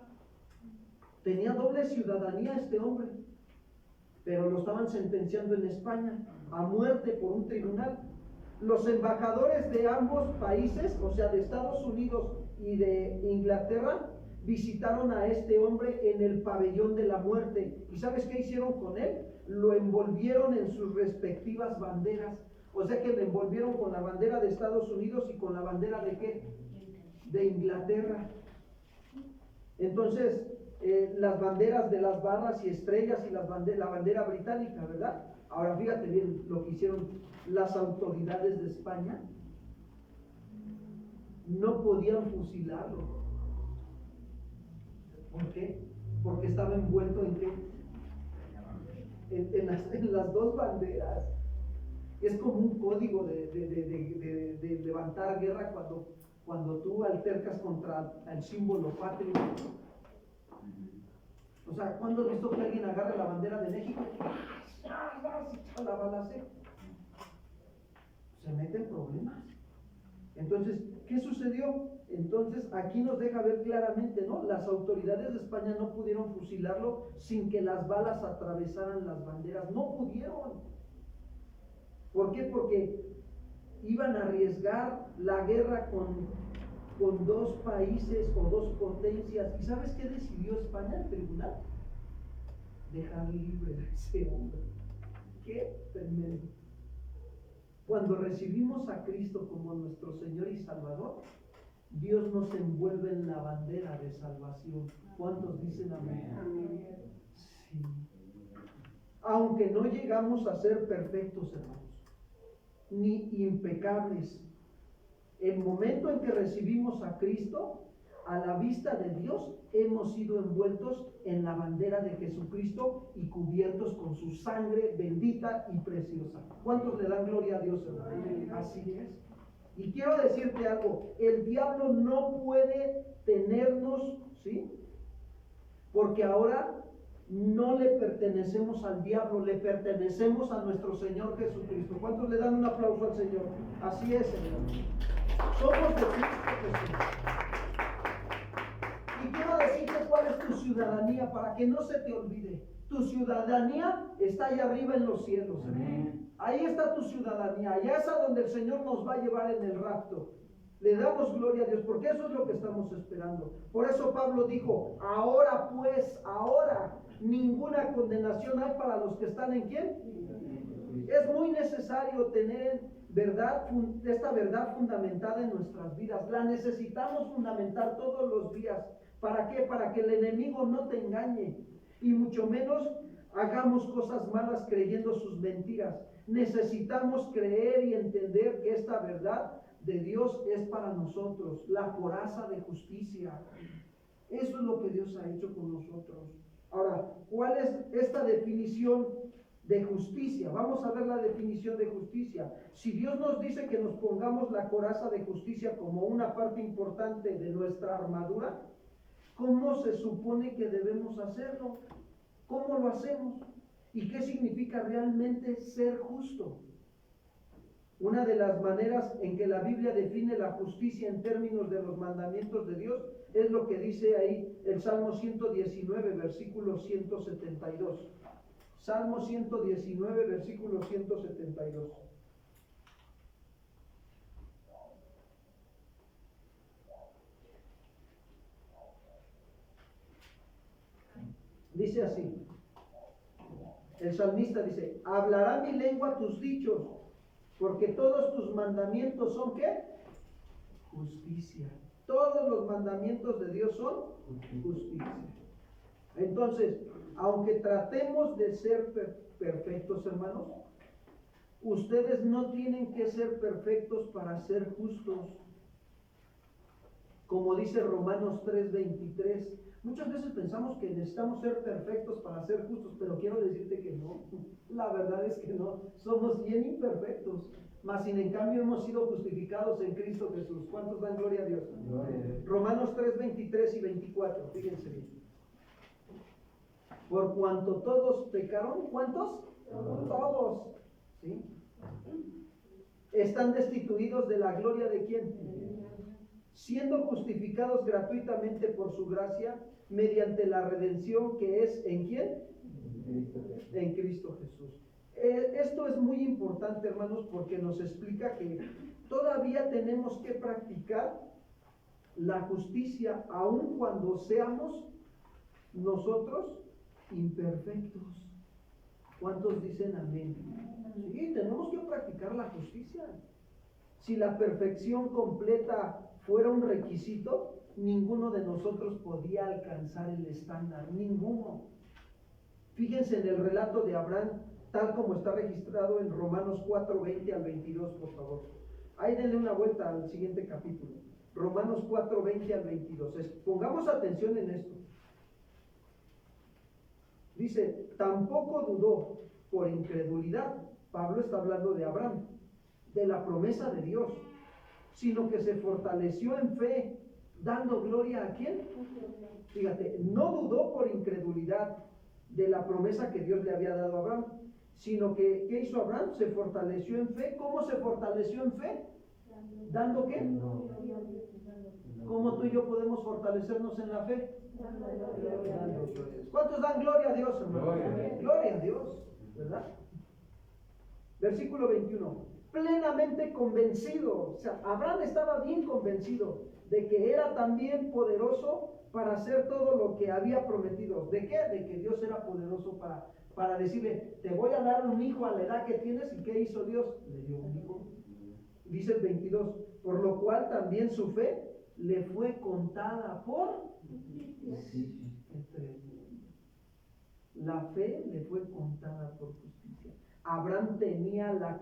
[SPEAKER 2] Tenía doble ciudadanía este hombre, pero lo estaban sentenciando en España a muerte por un tribunal. Los embajadores de ambos países, o sea, de Estados Unidos y de Inglaterra, visitaron a este hombre en el pabellón de la muerte. ¿Y sabes qué hicieron con él? Lo envolvieron en sus respectivas banderas. O sea que le envolvieron con la bandera de Estados Unidos y con la bandera de ¿qué? De Inglaterra. Entonces, las banderas de las barras y estrellas y la bandera británica, ¿verdad? Ahora fíjate bien lo que hicieron las autoridades de España. No podían fusilarlo. ¿Por qué? Porque estaba envuelto en qué? En las dos banderas. Es como un código de levantar guerra cuando tú altercas contra el símbolo patrio. O sea, ¿cuándo has visto que alguien agarre la bandera de México? La balacera. Se mete en problemas. Entonces, ¿qué sucedió? Entonces, aquí nos deja ver claramente, ¿no? Las autoridades de España no pudieron fusilarlo sin que las balas atravesaran las banderas. No pudieron. ¿Por qué? Porque iban a arriesgar la guerra con dos países o dos potencias. ¿Y sabes qué decidió España, el tribunal? Dejar libre a ese hombre. ¡Qué tremendo! Cuando recibimos a Cristo como nuestro Señor y Salvador, Dios nos envuelve en la bandera de salvación. ¿Cuántos dicen amén? Amén. Sí. Aunque no llegamos a ser perfectos, hermanos, ni impecables, el momento en que recibimos a Cristo, a la vista de Dios, hemos sido envueltos en la bandera de Jesucristo y cubiertos con su sangre bendita y preciosa. ¿Cuántos le dan gloria a Dios, hermano? Así es. Y quiero decirte algo, el diablo no puede tenernos, ¿sí? Porque ahora no le pertenecemos al diablo, le pertenecemos a nuestro Señor Jesucristo. ¿Cuántos le dan un aplauso al Señor? Así es, Señor. Somos de Cristo Jesús. Y quiero decirte cuál es tu ciudadanía para que no se te olvide. Tu ciudadanía está allá arriba en los cielos. Amén. Ahí está tu ciudadanía. Allá es a donde el Señor nos va a llevar en el rapto. Le damos gloria a Dios porque eso es lo que estamos esperando. Por eso Pablo dijo, ahora pues, ahora ninguna condenación hay para los que están en ¿quién? Es muy necesario tener esta verdad fundamentada en nuestras vidas. La necesitamos fundamentar todos los días. ¿Para qué? Para que el enemigo no te engañe y mucho menos hagamos cosas malas creyendo sus mentiras. Necesitamos creer y entender que esta verdad de Dios es para nosotros, la coraza de justicia. Eso es lo que Dios ha hecho con nosotros. Ahora, ¿cuál es esta definición de justicia? Vamos a ver la definición de justicia. Si Dios nos dice que nos pongamos la coraza de justicia como una parte importante de nuestra armadura, ¿cómo se supone que debemos hacerlo? ¿Cómo lo hacemos? ¿Y qué significa realmente ser justo? Una de las maneras en que la Biblia define la justicia en términos de los mandamientos de Dios es lo que dice ahí el Salmo 119, versículo 172. Salmo 119, versículo 172. Dice así, el salmista dice, hablará mi lengua tus dichos, porque todos tus mandamientos son ¿qué? Justicia. Todos los mandamientos de Dios son justicia. Entonces, aunque tratemos de ser perfectos, hermanos, ustedes no tienen que ser perfectos para ser justos. Como dice Romanos 3:23, muchas veces pensamos que necesitamos ser perfectos para ser justos, pero quiero decirte que no. La verdad es que no. Somos bien imperfectos, mas sin en cambio hemos sido justificados en Cristo Jesús. ¿Cuántos dan gloria a Dios? Gloria a Dios. Romanos 3:23 y 24, fíjense bien. Por cuanto todos pecaron, ¿cuántos? Todos. ¿Sí? Están destituidos de la gloria de ¿quién? Siendo justificados gratuitamente por su gracia, mediante la redención que es ¿en quién? En Cristo Jesús. Esto es muy importante, hermanos, porque nos explica que todavía tenemos que practicar la justicia, aun cuando seamos nosotros imperfectos. ¿Cuántos dicen amén? Sí, tenemos que practicar la justicia. Si la perfección completa fuera un requisito, ninguno de nosotros podía alcanzar el estándar, ninguno. Fíjense en el relato de Abraham, tal como está registrado en Romanos 4, 20 al 22, por favor. Ahí denle una vuelta al siguiente capítulo. Romanos 4, 20 al 22. Pongamos atención en esto. Dice, tampoco dudó por incredulidad. Pablo está hablando de Abraham, de la promesa de Dios, sino que se fortaleció en fe, dando gloria ¿a quién? Fíjate, no dudó por incredulidad de la promesa que Dios le había dado a Abraham, sino que, ¿qué hizo Abraham? Se fortaleció en fe. ¿Cómo se fortaleció en fe? ¿Dando qué? ¿Cómo tú y yo podemos fortalecernos en la fe? Dando gloria. ¿Cuántos dan gloria a Dios, hermano? Gloria a Dios, ¿verdad? Versículo 21. Plenamente convencido, o sea, Abraham estaba bien convencido de que era también poderoso para hacer todo lo que había prometido. ¿De qué? De que Dios era poderoso para decirle, te voy a dar un hijo a la edad que tienes. ¿Y qué hizo Dios? Le dio un hijo. Dice el 22, por lo cual también su fe le fue contada por justicia. La fe le fue contada por justicia. Abraham tenía la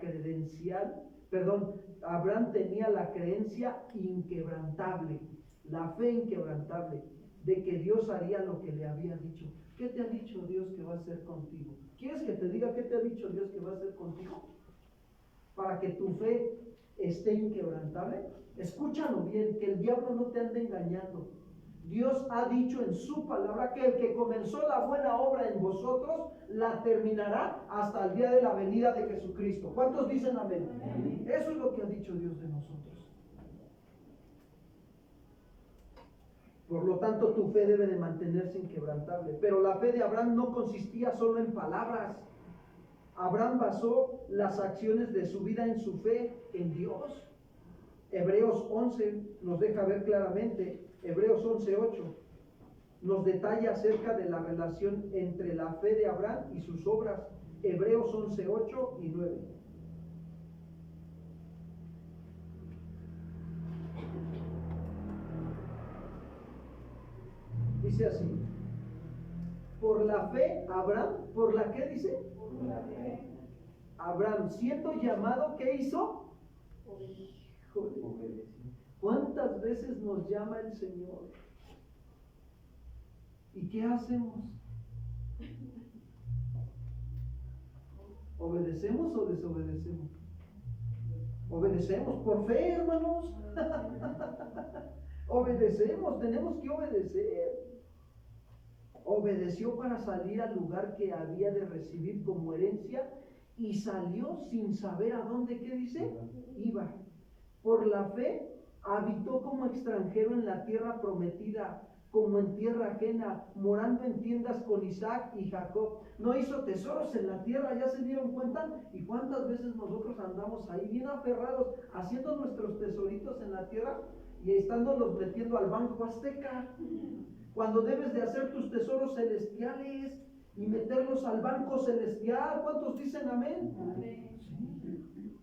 [SPEAKER 2] Abraham tenía la creencia inquebrantable, la fe inquebrantable de que Dios haría lo que le había dicho. ¿Qué te ha dicho Dios que va a hacer contigo? ¿Quieres que te diga qué te ha dicho Dios que va a hacer contigo? Para que tu fe esté inquebrantable. Escúchalo bien, que el diablo no te ande engañando. Dios ha dicho en su palabra que el que comenzó la buena obra en vosotros la terminará hasta el día de la venida de Jesucristo. ¿Cuántos dicen amén? Amén. Eso es lo que ha dicho Dios de nosotros. Por lo tanto, tu fe debe de mantenerse inquebrantable. Pero la fe de Abraham no consistía solo en palabras. Abraham basó las acciones de su vida en su fe en Dios. Hebreos 11 nos deja ver claramente. Hebreos 11:8 nos detalla acerca de la relación entre la fe de Abraham y sus obras. Hebreos 11:8 y 9. Dice así: por la fe Abraham, ¿por la qué dice? Por la fe. Abraham, siendo llamado, ¿qué hizo? Híjole. ¿Cuántas veces nos llama el Señor? ¿Y qué hacemos? ¿Obedecemos o desobedecemos? Obedecemos por fe, hermanos. Obedecemos, tenemos que obedecer. Obedeció para salir al lugar que había de recibir como herencia y salió sin saber a dónde, ¿qué dice? Iba. Por la fe habitó como extranjero en la tierra prometida, como en tierra ajena, morando en tiendas con Isaac y Jacob. No hizo tesoros en la tierra, ¿ya se dieron cuenta? ¿Y cuántas veces nosotros andamos ahí bien aferrados, haciendo nuestros tesoritos en la tierra y estándolos metiendo al banco azteca? Cuando debes de hacer tus tesoros celestiales y meterlos al banco celestial. ¿Cuántos dicen amén? Amén. Sí.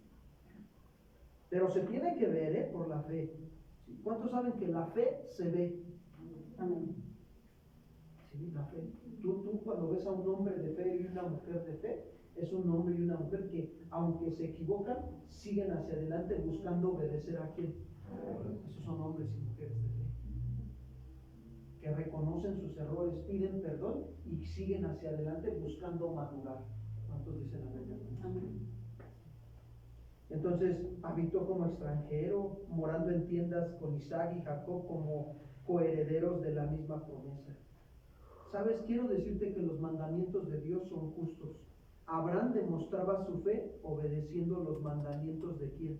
[SPEAKER 2] Pero se tiene que ver, por la fe. ¿Cuántos saben que la fe se ve? Amén. Sí, la fe. Tú cuando ves a un hombre de fe y una mujer de fe, es un hombre y una mujer que, aunque se equivocan, siguen hacia adelante buscando obedecer a quién. Esos son hombres y mujeres de fe, que reconocen sus errores, piden perdón y siguen hacia adelante buscando madurar. ¿Cuántos dicen amén? Amén. Entonces habitó como extranjero, morando en tiendas con Isaac y Jacob como coherederos de la misma promesa. ¿Sabes? Quiero decirte que los mandamientos de Dios son justos. Abraham demostraba su fe obedeciendo los mandamientos de ¿quién?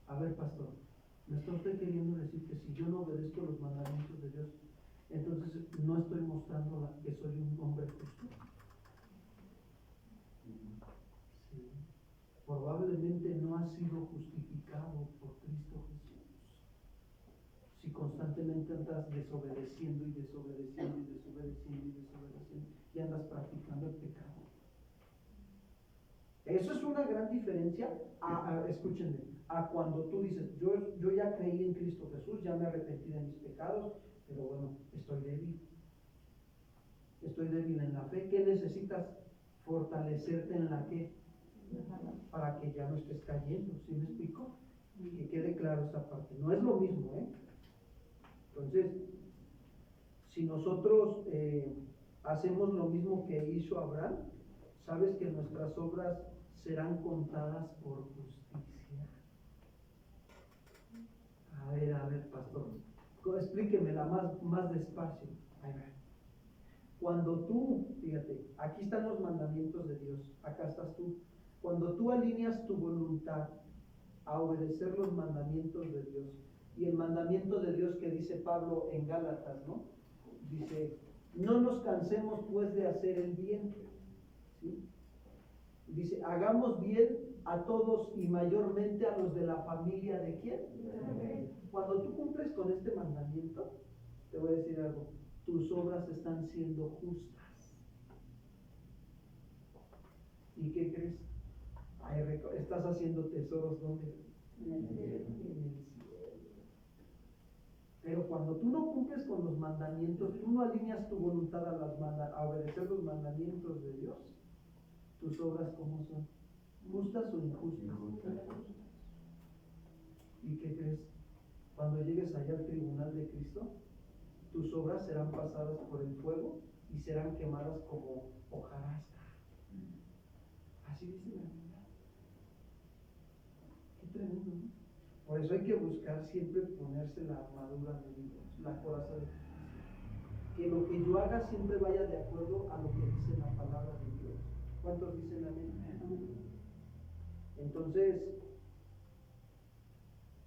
[SPEAKER 2] A ver, pastor, ¿me está usted queriendo decir que si yo no obedezco los mandamientos de Dios, entonces no estoy mostrando que soy un hombre justo? Sí. Probablemente no has sido justificado por Cristo Jesús. Si constantemente andas desobedeciendo y andas practicando el pecado. Eso es una gran diferencia, escúchenme, a cuando tú dices, yo ya creí en Cristo Jesús, ya me arrepentí de mis pecados, pero bueno, estoy débil en la fe. ¿Qué necesitas? Fortalecerte en la fe, para que ya no estés cayendo. ¿Sí me explico? Que quede claro esta parte. No es lo mismo, ¿eh? Entonces, si nosotros hacemos lo mismo que hizo Abraham, sabes que nuestras obras serán contadas por justicia. A ver, pastor, explíquemela más despacio. Ahí va. Cuando tú, fíjate, aquí están los mandamientos de Dios, acá estás tú. Cuando tú alineas tu voluntad a obedecer los mandamientos de Dios, y el mandamiento de Dios que dice Pablo en Gálatas, ¿no? Dice, no nos cansemos pues de hacer el bien, ¿sí? Dice, hagamos bien a todos y mayormente a los de la familia de ¿quién? Cuando tú cumples con este mandamiento, te voy a decir algo, tus obras están siendo justas. ¿Y qué crees? Estás haciendo tesoros ¿dónde? En el cielo. Pero cuando tú no cumples con los mandamientos, tú no alineas tu voluntad a obedecer los mandamientos de Dios, tus obras ¿cómo son? ¿Justas o injustas? ¿Y qué crees? Cuando llegues allá al tribunal de Cristo, tus obras serán pasadas por el fuego y serán quemadas como hojarasca. Así dice la Biblia. Qué tremendo, ¿no? Por eso hay que buscar siempre ponerse la armadura de Dios, la coraza de Cristo. Que lo que yo haga siempre vaya de acuerdo a lo que dice la palabra de Dios. ¿Cuántos dicen amén? Entonces,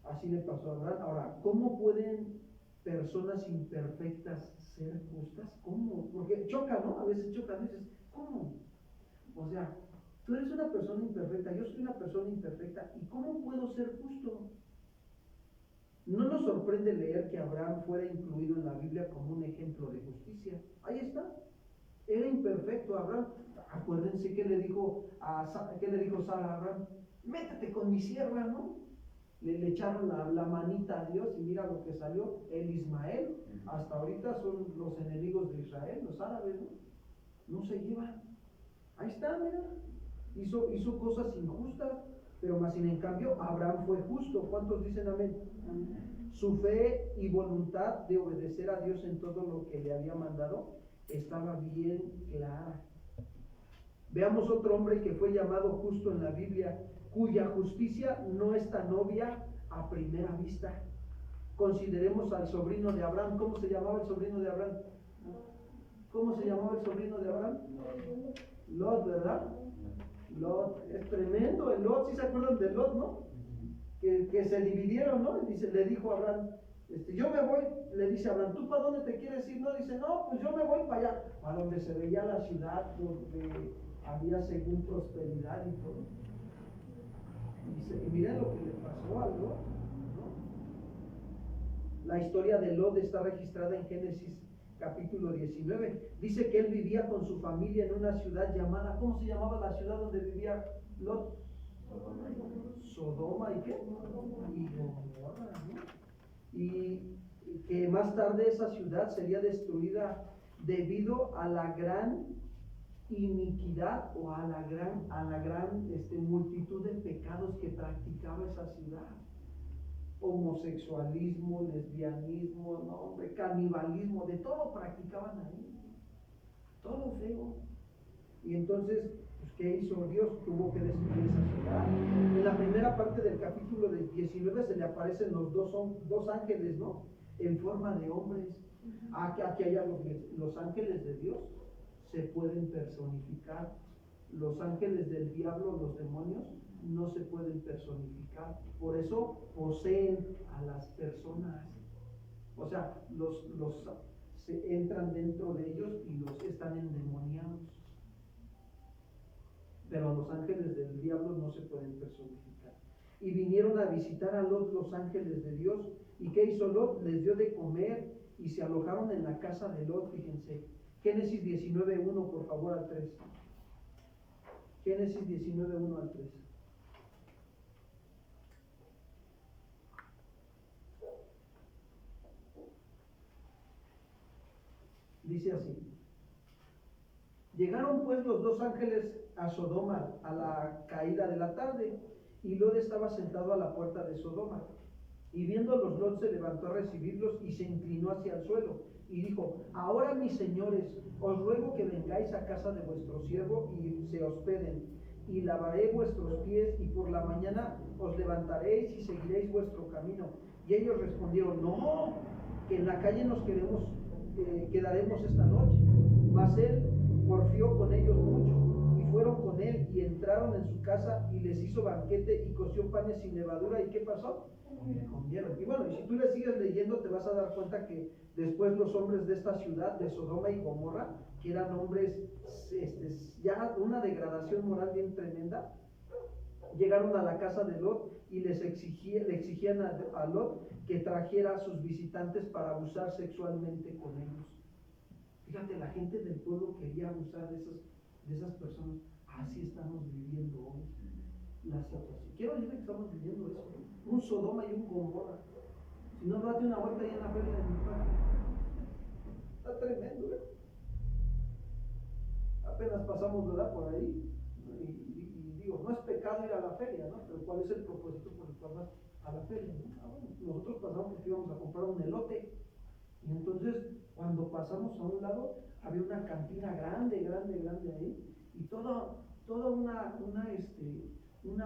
[SPEAKER 2] así le pasó a Abraham. Ahora, ¿cómo pueden personas imperfectas ser justas? ¿Cómo? Porque choca, ¿no? A veces choca, dices, ¿cómo? O sea, tú eres una persona imperfecta, yo soy una persona imperfecta, ¿y cómo puedo ser justo? No nos sorprende leer que Abraham fuera incluido en la Biblia como un ejemplo de justicia. Ahí está. Era imperfecto Abraham. Acuérdense que le dijo Sara a Abraham, métete con mi sierva, ¿no? Le echaron la manita a Dios y mira lo que salió, el Ismael. Hasta ahorita son los enemigos de Israel, los árabes, ¿no? No se llevan. Ahí está, mira. Hizo cosas injustas, pero más sin en cambio Abraham fue justo. ¿Cuántos dicen amén? Su fe y voluntad de obedecer a Dios en todo lo que le había mandado estaba bien clara. Veamos otro hombre que fue llamado justo en la Biblia, cuya justicia no es tan obvia a primera vista. Consideremos al sobrino de Abraham. ¿Cómo se llamaba el sobrino de Abraham? ¿Cómo se llamaba el sobrino de Abraham? Lot, ¿verdad? Lot, es tremendo el Lot. ¿Sí se acuerdan de Lot, no? Que se dividieron, ¿no? Le dijo a Abraham, yo me voy, le dice a Abraham, ¿tú para dónde te quieres ir? No, dice, no, pues yo me voy para allá, para donde se veía la ciudad, donde había según prosperidad y todo. Y miren lo que le pasó a Lot, ¿no? La historia de Lot está registrada en Génesis capítulo 19. Dice que él vivía con su familia en una ciudad llamada, ¿cómo se llamaba la ciudad donde vivía Lot? Sodoma y qué? Y Gomorra, ¿no? Y que más tarde esa ciudad sería destruida debido a la gran iniquidad o a la gran multitud de pecados que practicaba esa ciudad. Homosexualismo, lesbianismo, no, hombre, canibalismo, de todo practicaban ahí. Todo feo. Y entonces, pues, ¿qué hizo Dios? Tuvo que destruir esa ciudad. En la primera parte del capítulo 19 se le aparecen los dos ángeles, ¿no? En forma de hombres. Aquí hay algo que los ángeles de Dios se pueden personificar. Los ángeles del diablo, los demonios, no se pueden personificar. Por eso poseen a las personas. O sea, se entran dentro de ellos y los están endemoniados. Pero los ángeles del diablo no se pueden personificar. Y vinieron a visitar a Lot los ángeles de Dios. ¿Y qué hizo Lot? Les dio de comer y se alojaron en la casa de Lot. Fíjense, Génesis 19:1, por favor, al 3. Génesis 19:1 al 3. Dice así: llegaron pues los dos ángeles a Sodoma a la caída de la tarde, y Lot estaba sentado a la puerta de Sodoma. Y viéndolos, Lot se levantó a recibirlos y se inclinó hacia el suelo y dijo: ahora, mis señores, os ruego que vengáis a casa de vuestro siervo y se hospeden, y lavaré vuestros pies, y por la mañana os levantaréis y seguiréis vuestro camino. Y ellos respondieron: no, que en la calle nos quedaremos esta noche. Mas él porfió con ellos mucho, y fueron con él y entraron en su casa, y les hizo banquete y coció panes sin levadura. ¿Y qué pasó? Comieron. Y bueno, y si tú le sigues leyendo, te vas a dar cuenta que después los hombres de esta ciudad, de Sodoma y Gomorra, que eran hombres ya una degradación moral bien tremenda, llegaron a la casa de Lot y le exigían a Lot que trajera a sus visitantes para abusar sexualmente con ellos. Fíjate, la gente del pueblo quería abusar de esas personas. Así estamos viviendo hoy la situación. Quiero decir que estamos viviendo eso, ¿no? Un Sodoma y un Gomorra. Si no, date una vuelta ahí en la feria de mi padre. Está tremendo, ¿eh? Apenas pasamos, ¿verdad?, por ahí. Y digo, no es pecado ir a la feria, ¿no? Pero ¿cuál es el propósito por el cual vas a la feria, ¿no? Bueno, nosotros pasamos porque íbamos a comprar un elote. Y entonces, cuando pasamos a un lado, había una cantina grande ahí. Y toda una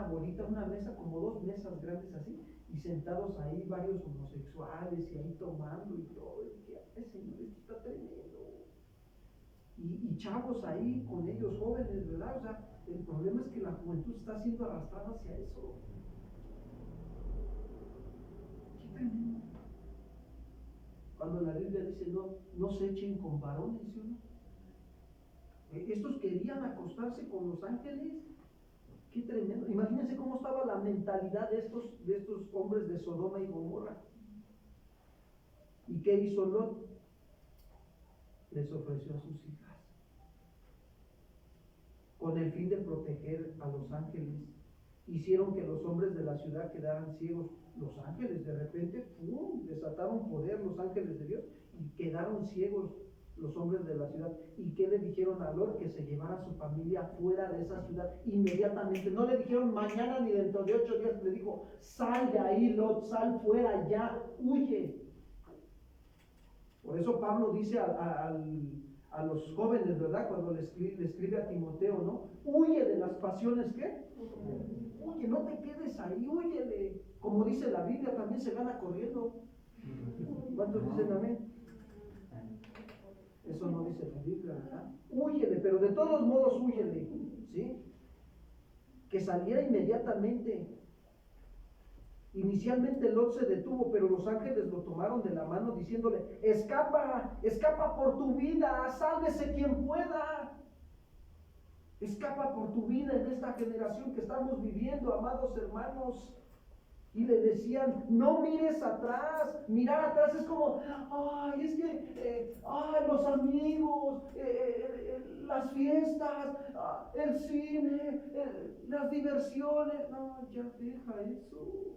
[SPEAKER 2] bolita, una mesa, como 2 mesas grandes así, y sentados ahí varios homosexuales, y ahí tomando y todo. Y dije: ay, Señor, esto está tremendo. Y chavos ahí con ellos, jóvenes, ¿verdad? O sea, el problema es que la juventud está siendo arrastrada hacia eso. Qué tremendo. Cuando la Biblia dice no se echen con varones, ¿sí o no? Estos querían acostarse con los ángeles. Qué tremendo. Imagínense cómo estaba la mentalidad de estos hombres de Sodoma y Gomorra. ¿Y qué hizo Lot? Les ofreció a sus hijas, con el fin de proteger a los ángeles. Hicieron que los hombres de la ciudad quedaran ciegos. Los ángeles de repente desataron poder, los ángeles de Dios, y quedaron ciegos los hombres de la ciudad. ¿Y qué le dijeron a Lot? Que se llevara a su familia fuera de esa ciudad inmediatamente. No le dijeron mañana ni dentro de 8 días, le dijo: sal de ahí, Lot, sal fuera ya, huye. Por eso Pablo dice a los jóvenes, ¿verdad?, cuando le escribe a Timoteo, ¿no? Huye de las pasiones, ¿qué? Huye, no te quedes ahí, huyele. Como dice la Biblia, también se gana corriendo. ¿Cuántos dicen amén? Eso no dice la Biblia, ¿verdad? Húyele, pero de todos modos húyele, ¿sí? Que saliera inmediatamente. Inicialmente Lot se detuvo, pero los ángeles lo tomaron de la mano diciéndole: escapa por tu vida, sálvese quien pueda. Escapa por tu vida en esta generación que estamos viviendo, amados hermanos. Y le decían: no mires atrás. Mirar atrás es como: ay, es que los amigos, las fiestas, el cine, las diversiones. No, ya deja eso.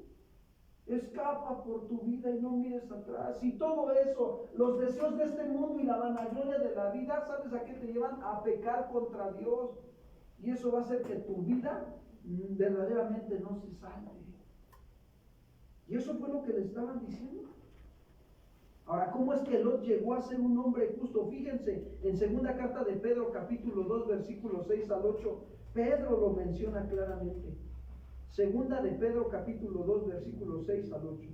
[SPEAKER 2] Escapa por tu vida y no mires atrás. Y todo eso, los deseos de este mundo y la vanagloria de la vida, ¿sabes a qué te llevan? A pecar contra Dios. Y eso va a hacer que tu vida verdaderamente no se salve. Y eso fue lo que le estaban diciendo. Ahora, ¿cómo es que Lot llegó a ser un hombre justo? Fíjense, en segunda carta de Pedro, capítulo 2, versículos 6 al 8, Pedro lo menciona claramente. Segunda de Pedro, capítulo 2, versículos 6 al 8.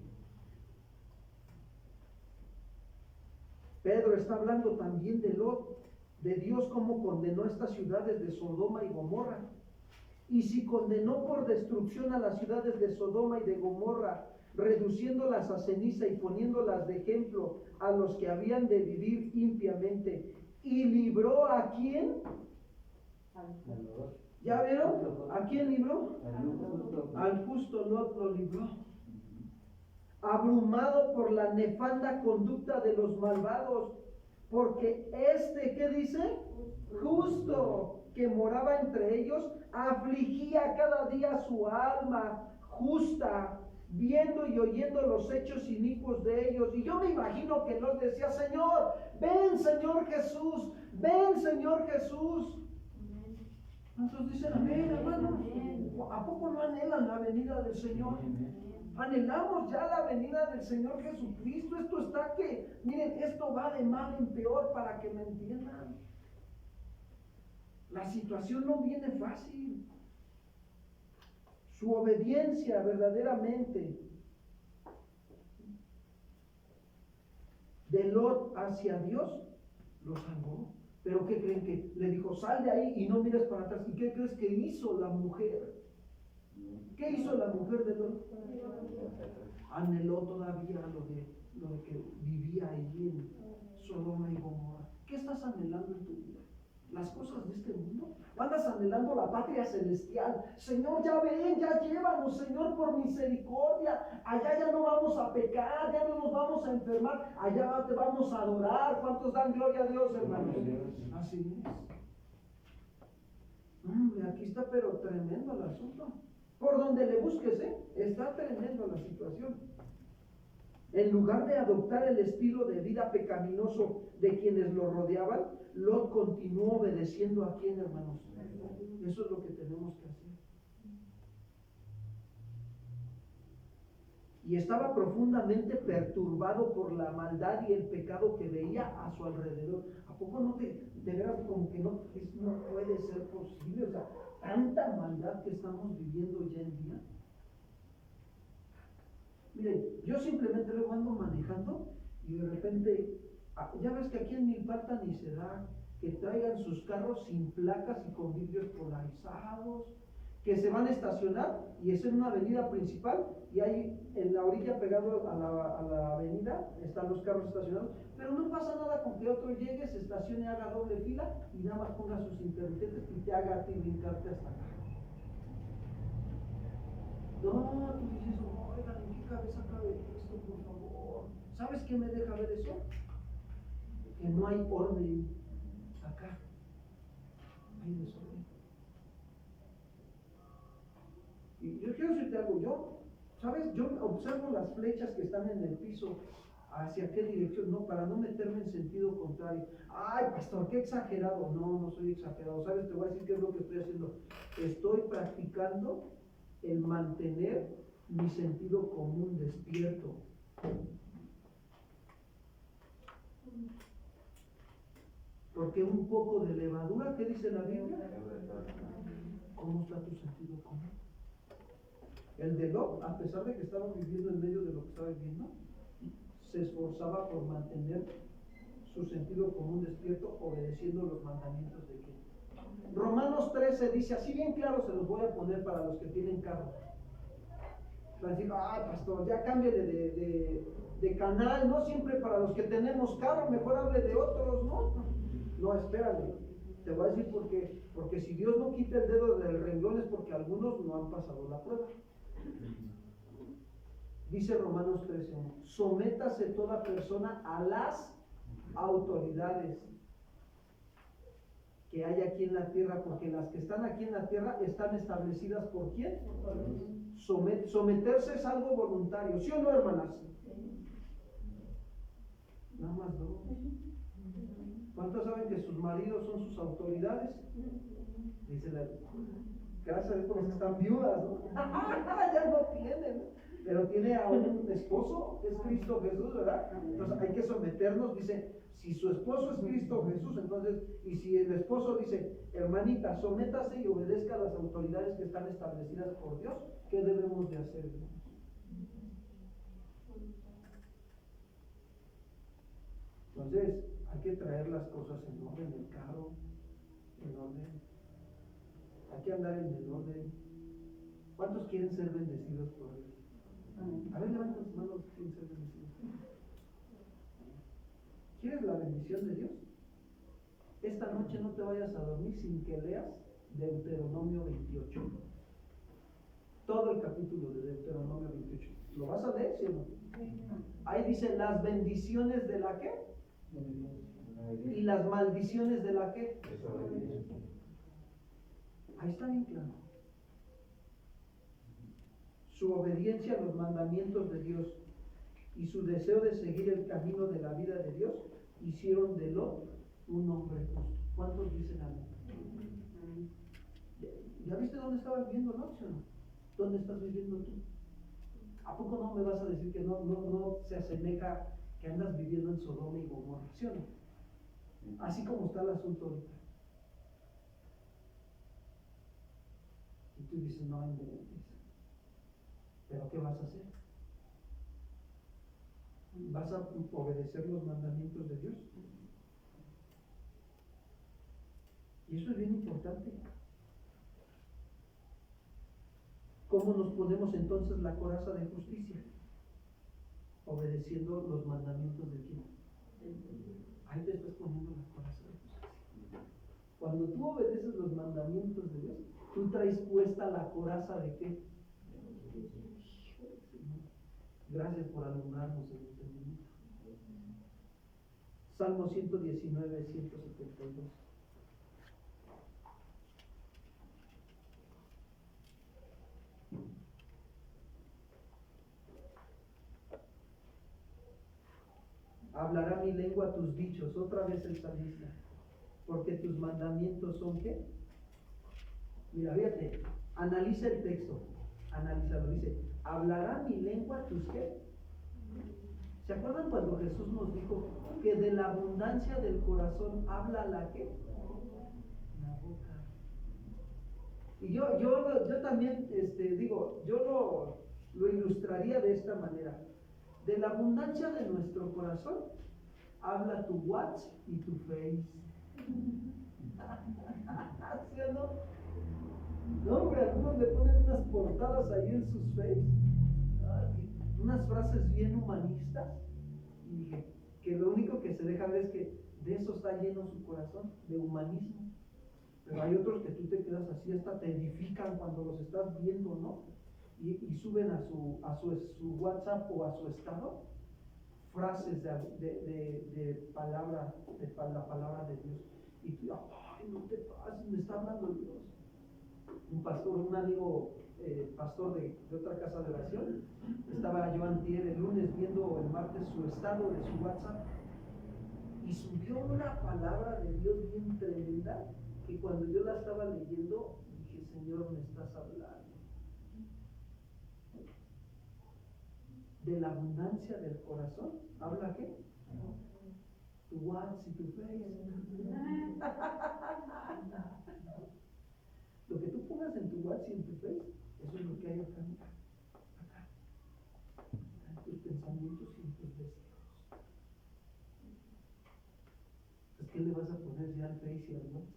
[SPEAKER 2] Pedro está hablando también de Lot, de Dios, cómo condenó estas ciudades de Sodoma y Gomorra. Y si condenó por destrucción a las ciudades de Sodoma y de Gomorra, reduciéndolas a ceniza y poniéndolas de ejemplo a los que habían de vivir impiamente, y libró ¿a quién? ¿Ya vieron? ¿A quién libró? Al justo Lot lo libró. Abrumado por la nefanda conducta de los malvados, porque ¿qué dice? Justo, que moraba entre ellos, afligía cada día su alma justa, viendo y oyendo los hechos inicuos de ellos. Y yo me imagino que Lot decía: Señor, ven Señor Jesús, ven Señor Jesús. Entonces dicen amén, hermanos. ¿A poco no anhelan la venida del Señor? Anhelamos ya la venida del Señor Jesucristo. Esto está que, miren, esto va de mal en peor, para que me entiendan. La situación no viene fácil. Su obediencia verdaderamente de Lot hacia Dios lo salvó. Pero ¿qué creen? Que le dijo: sal de ahí y no mires para atrás. ¿Y qué crees que hizo la mujer? ¿Qué hizo la mujer de Lot? Anheló todavía lo de que vivía allí en Sodoma y Gomorra. ¿Qué estás anhelando en tu vida? ¿Las cosas de este mundo? ¿O andas anhelando la patria celestial? Señor, ya ven, ya llévanos, Señor, por misericordia. Allá ya no vamos a pecar, ya no nos vamos a enfermar, allá te vamos a adorar. ¿Cuántos dan gloria a Dios, hermanos? Así es. Hombre, aquí está pero tremendo el asunto. Por donde le busques, está tremendo la situación. En lugar de adoptar el estilo de vida pecaminoso de quienes lo rodeaban, Lot continuó obedeciendo a quién, hermanos. Eso es lo que tenemos que hacer. Y estaba profundamente perturbado por la maldad y el pecado que veía a su alrededor. ¿A poco no te veas como que no puede ser posible? O sea, tanta maldad que estamos viviendo hoy en día. Miren, yo simplemente luego ando manejando y de repente, ya ves que aquí en Milpalta ni se da que traigan sus carros sin placas y con vidrios polarizados, que se van a estacionar y es en una avenida principal y ahí en la orilla pegado a la avenida están los carros estacionados, pero no pasa nada con que otro llegue, se estacione, haga doble fila y nada más ponga sus intermitentes y te haga a ti brincarte hasta acá. No, tú dices: oigan, ¿en qué cabeza cabe esto, por favor? ¿Sabes qué me deja ver eso? Que no hay orden acá, hay desorden. Y yo quiero decirte algo, ¿sabes? Yo observo las flechas que están en el piso, hacia qué dirección, no, para no meterme en sentido contrario. Ay, pastor, qué exagerado. No, no soy exagerado. ¿Sabes? Te voy a decir qué es lo que estoy haciendo. Estoy practicando el mantener mi sentido común despierto. Porque un poco de levadura, ¿qué dice la Biblia? ¿Cómo está tu sentido común? El de Lot, a pesar de que estaba viviendo en medio de lo que estaba viviendo, se esforzaba por mantener su sentido común despierto, obedeciendo los mandamientos de quién. Romanos 13 dice, así bien claro se los voy a poner para los que tienen carro. Para decir: ay, pastor, ya cámbiale de canal, no siempre para los que tenemos carro, mejor hable de otros. No, espérame, te voy a decir por qué. Porque si Dios no quita el dedo del renglón es porque algunos no han pasado la prueba. Dice Romanos 13:1, sométase toda persona a las autoridades que hay aquí en la tierra, porque las que están aquí en la tierra están establecidas ¿por quién? Someterse es algo voluntario, ¿sí o no, hermanas? Nada más dos. ¿Cuántos saben que sus maridos son sus autoridades? Dice la gracias a Dios por los que están viudas, ¿no? Ya no tienen, pero tiene a un esposo, es Cristo Jesús, ¿verdad? Entonces hay que someternos, dice, si su esposo es Cristo Jesús, entonces, y si el esposo dice: hermanita, sométase y obedezca a las autoridades que están establecidas por Dios, ¿qué debemos de hacer, hermanos? Entonces, hay que traer las cosas en orden, el carro, en orden. Hay que andar en el orden. ¿Cuántos quieren ser bendecidos por Dios? A ver, levanten sus manos, ¿quieren ser bendecidos? ¿Quieres la bendición de Dios? Esta noche no te vayas a dormir sin que leas Deuteronomio 28. Todo el capítulo de Deuteronomio 28. ¿Lo vas a leer, sí o no? Ahí dice las bendiciones de la qué y las maldiciones de la qué. Ahí está bien claro. su obediencia a los mandamientos de Dios y su deseo de seguir el camino de la vida de Dios hicieron de Lot un hombre justo. ¿Cuántos dicen amén? ¿Ya viste dónde estaba viviendo Lot, sí o no? ¿Dónde estás viviendo tú? ¿A poco no me vas a decir que no se asemeja que andas viviendo en Sodoma y Gomorra, sí o no? Así como está el asunto ahorita. Y tú dices, no inventes. ¿Pero qué vas a hacer? ¿Vas a obedecer los mandamientos de Dios? Y eso es bien importante. ¿Cómo nos ponemos entonces la coraza de justicia? Obedeciendo los mandamientos de quién. Ahí te estás poniendo la coraza de justicia. Cuando tú obedeces los mandamientos de Dios, tú traes puesta la coraza de qué. Gracias por alumbrarnos el entendimiento. Salmo 119, 172. Hablará mi lengua tus dichos, otra vez el salmista, porque tus mandamientos son ¿qué? Mira, fíjate, analiza el texto, analízalo, dice, hablará mi lengua tus ¿qué? ¿Se acuerdan cuando Jesús nos dijo que de la abundancia del corazón habla la ¿qué? La boca. Y yo también, yo lo ilustraría de esta manera. De la abundancia de nuestro corazón habla tu WhatsApp y tu Face. ¿Sí o no? No, hombre, algunos le ponen unas portadas ahí en sus Face, unas frases bien humanistas, y que lo único que se deja ver es que de eso está lleno su corazón, de humanismo. Pero hay otros que tú te quedas así, hasta te edifican cuando los estás viendo, ¿no? Y suben a su WhatsApp o a su estado frases de palabra, la palabra de Dios. Y tú, ay, no te pases, me está hablando Dios. Un amigo pastor de otra casa de oración, estaba yo el lunes viendo el martes su estado de su WhatsApp y subió una palabra de Dios bien tremenda que cuando yo la estaba leyendo dije, Señor, me estás hablando. De la abundancia del corazón, ¿habla qué? Tu WhatsApp y tu Face. Lo que tú pongas en tu WhatsApp y en tu Face, eso es lo que hay acá. En tus pensamientos y en tus deseos. Pues, ¿qué le vas a poner ya al Face y al WhatsApp?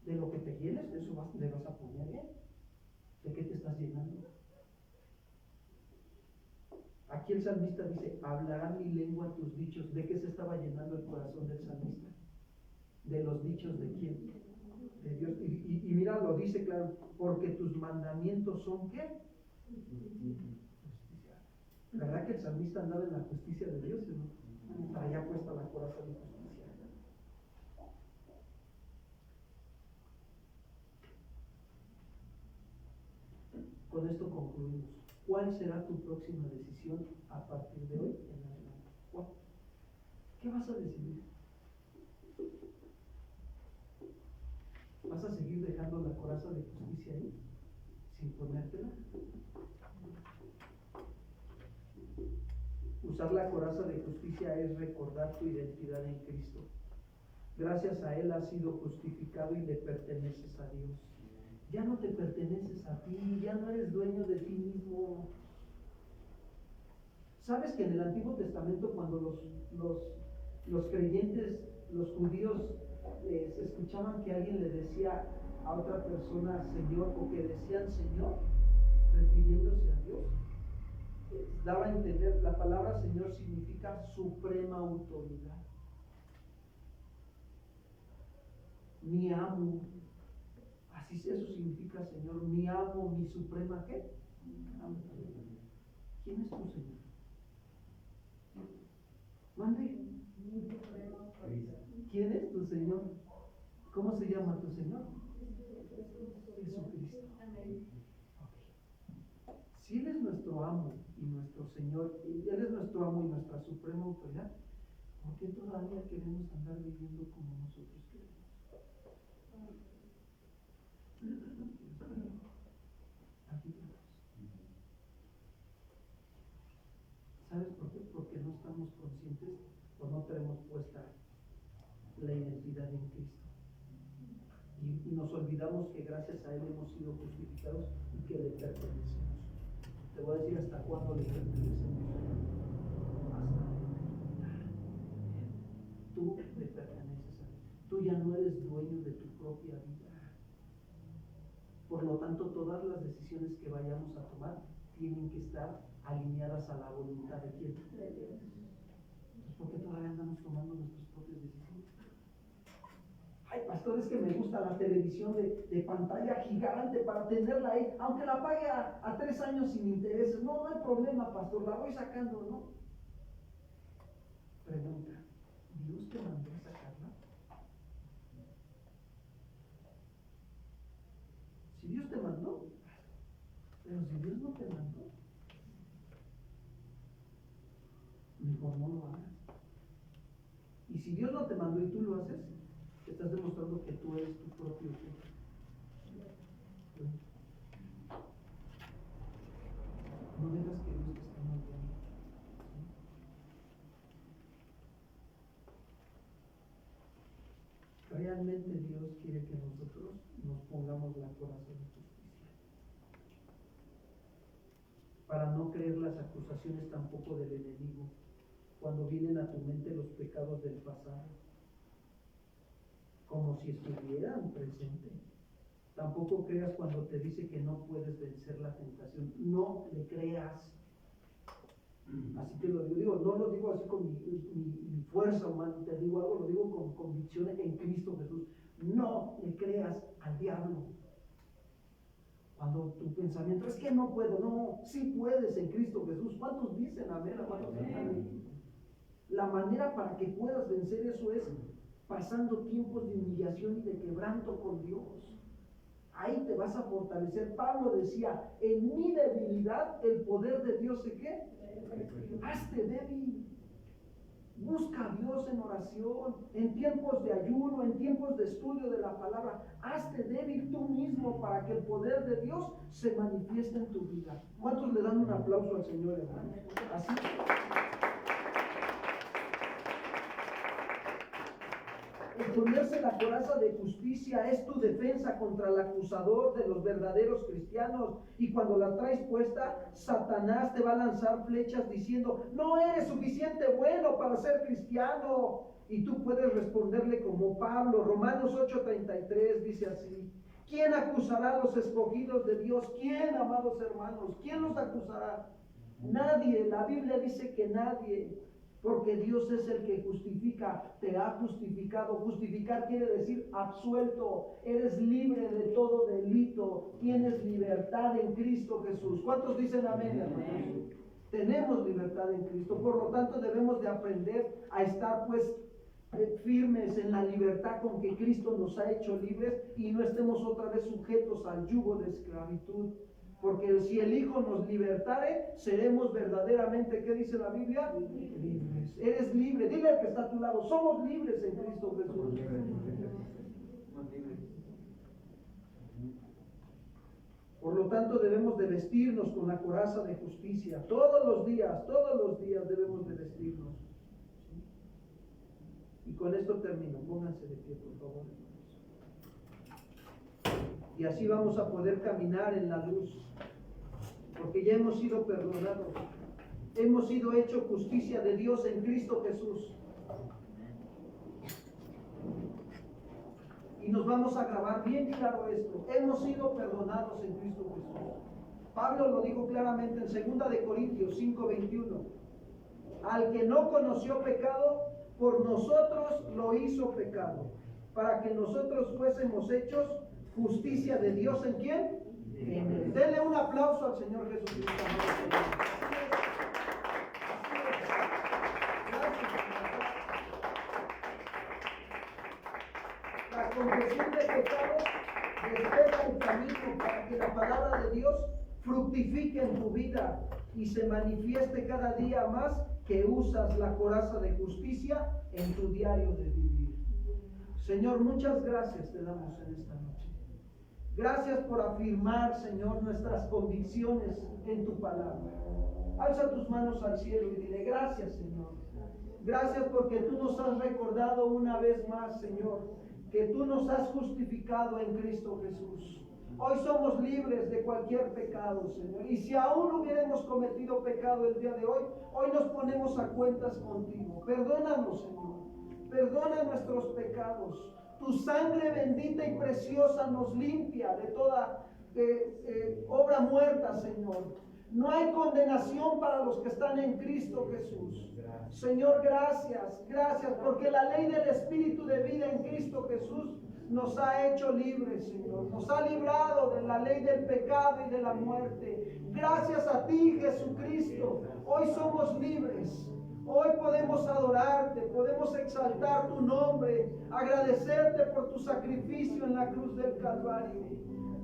[SPEAKER 2] De lo que te llenes, eso le vas a poner, ¿eh? ¿De qué te estás llenando? Aquí el salmista dice, hablará mi lengua tus dichos. ¿De qué se estaba llenando el corazón del salmista? De los dichos de quién? De Dios. Y mira, lo dice claro, porque tus mandamientos son ¿qué? Justicia. ¿Verdad que el salmista andaba en la justicia de Dios? ¿No? Traía puesta la coraza de justicia. Con esto concluimos. ¿Cuál será tu próxima decisión a partir de hoy en adelante? ¿Cuál? ¿Qué vas a decidir? ¿Vas a seguir dejando la coraza de justicia ahí, sin ponértela? Usar la coraza de justicia es recordar tu identidad en Cristo. Gracias a Él has sido justificado y le perteneces a Dios. Ya no te perteneces a ti, ya no eres dueño de ti mismo. ¿Sabes que en el Antiguo Testamento cuando los creyentes, los judíos, escuchaban que alguien le decía a otra persona Señor o que decían Señor, refiriéndose a Dios, daba a entender, la palabra Señor significa suprema autoridad. Mi amo, así eso significa Señor, mi amo, mi suprema ¿qué? Autoridad. ¿Quién es tu Señor? Mande. ¿Quién es tu Señor? ¿Cómo se llama tu Señor? Jesucristo. Okay. nuestro amo y nuestro Señor, y Él es nuestro amo y nuestra suprema autoridad, ¿por qué todavía queremos andar viviendo como nosotros queremos? Ayúdanos. ¿Sabes por qué? Porque no estamos conscientes o no tenemos puesta la identidad en Cristo. Y nos olvidamos que gracias a Él hemos sido justificados y que le pertenecemos. Te voy a decir hasta cuándo le pertenecemos. Hasta la eternidad. Tú le perteneces a Él. Tú ya no eres dueño de tu propia vida. Por lo tanto, todas las decisiones que vayamos a tomar tienen que estar alineadas a la voluntad de quién. De Dios. ¿Por qué todavía andamos tomando nuestras propias decisiones? Ay, pastor, es que me gusta la televisión de pantalla gigante para tenerla ahí, aunque la pague a 3 años sin intereses. No hay problema, pastor, la voy sacando, ¿no? Pregunta, ¿Dios te mandó a sacarla? Si Dios te mandó, pero si Dios no te mandó, mejor no lo hagas. Y si Dios no te mandó y tú lo haces, estás demostrando que tú eres tu propio Dios. No dejas que Dios te esté mandando. Realmente Dios quiere que nosotros nos pongamos la coraza de justicia. Para no creer las acusaciones tampoco del enemigo cuando vienen a tu mente los pecados del pasado, como si estuvieran presentes. Tampoco creas cuando te dice que no puedes vencer la tentación. No le creas. Así te lo digo, no lo digo así con mi fuerza humana, te digo algo, lo digo con convicción en Cristo Jesús. No le creas al diablo. Cuando tu pensamiento es que no puedo, no, sí puedes en Cristo Jesús. ¿Cuántos dicen amén, hermanos? La manera para que puedas vencer eso es pasando tiempos de humillación y de quebranto con Dios. Ahí te vas a fortalecer. Pablo decía, en mi debilidad el poder de Dios ¿se qué? Hazte débil. Busca a Dios en oración, en tiempos de ayuno, en tiempos de estudio de la palabra. Hazte débil tú mismo para que el poder de Dios se manifieste en tu vida. ¿Cuántos le dan un aplauso al Señor, hermanos? Así. El ponerse la coraza de justicia es tu defensa contra el acusador de los verdaderos cristianos. Y cuando la traes puesta, Satanás te va a lanzar flechas diciendo, no eres suficiente bueno para ser cristiano. Y tú puedes responderle como Pablo. Romanos 8:33 dice así: ¿quién acusará a los escogidos de Dios? ¿Quién, amados hermanos? ¿Quién los acusará? Nadie. La Biblia dice que nadie. Porque Dios es el que justifica, te ha justificado. Justificar quiere decir absuelto, eres libre de todo delito, tienes libertad en Cristo Jesús. ¿Cuántos dicen amén, hermanos? Tenemos libertad en Cristo, por lo tanto debemos de aprender a estar pues firmes en la libertad con que Cristo nos ha hecho libres y no estemos otra vez sujetos al yugo de esclavitud. Porque si el Hijo nos libertare, seremos verdaderamente, ¿qué dice la Biblia? Libres. Eres libre. Dile al que está a tu lado, somos libres en Cristo Jesús. Por lo tanto, debemos de vestirnos con la coraza de justicia. Todos los días debemos de vestirnos. Y con esto termino. Pónganse de pie, por favor. Y así vamos a poder caminar en la luz, porque ya hemos sido perdonados, hemos sido hecho justicia de Dios en Cristo Jesús. Y nos vamos a grabar bien claro esto: hemos sido perdonados en Cristo Jesús. Pablo lo dijo claramente en 2 Corintios 5:21. Al que no conoció pecado, por nosotros lo hizo pecado, para que nosotros fuésemos hechos justicia de Dios. ¿En quién? En Él. Denle un aplauso al Señor Jesucristo. La confesión de pecados despeja el camino para que la palabra de Dios fructifique en tu vida. y se manifieste cada día más que usas la coraza de justicia en tu diario de vivir. Señor, muchas gracias te damos en esta noche. Gracias por afirmar, Señor, nuestras convicciones en tu palabra. Alza tus manos al cielo y dile: gracias, Señor. Gracias porque tú nos has recordado una vez más, Señor, que tú nos has justificado en Cristo Jesús. Hoy somos libres de cualquier pecado, Señor. Y si aún hubiéramos cometido pecado el día de hoy, hoy nos ponemos a cuentas contigo. Perdónanos, Señor. Perdona nuestros pecados. Tu sangre bendita y preciosa nos limpia de toda obra muerta, Señor. No hay condenación para los que están en Cristo Jesús. Señor, gracias, gracias, porque la ley del Espíritu de vida en Cristo Jesús nos ha hecho libres, Señor. Nos ha librado de la ley del pecado y de la muerte. Gracias a ti, Jesucristo. Hoy somos libres. Hoy podemos adorarte, podemos exaltar tu nombre, agradecerte por tu sacrificio en la cruz del Calvario.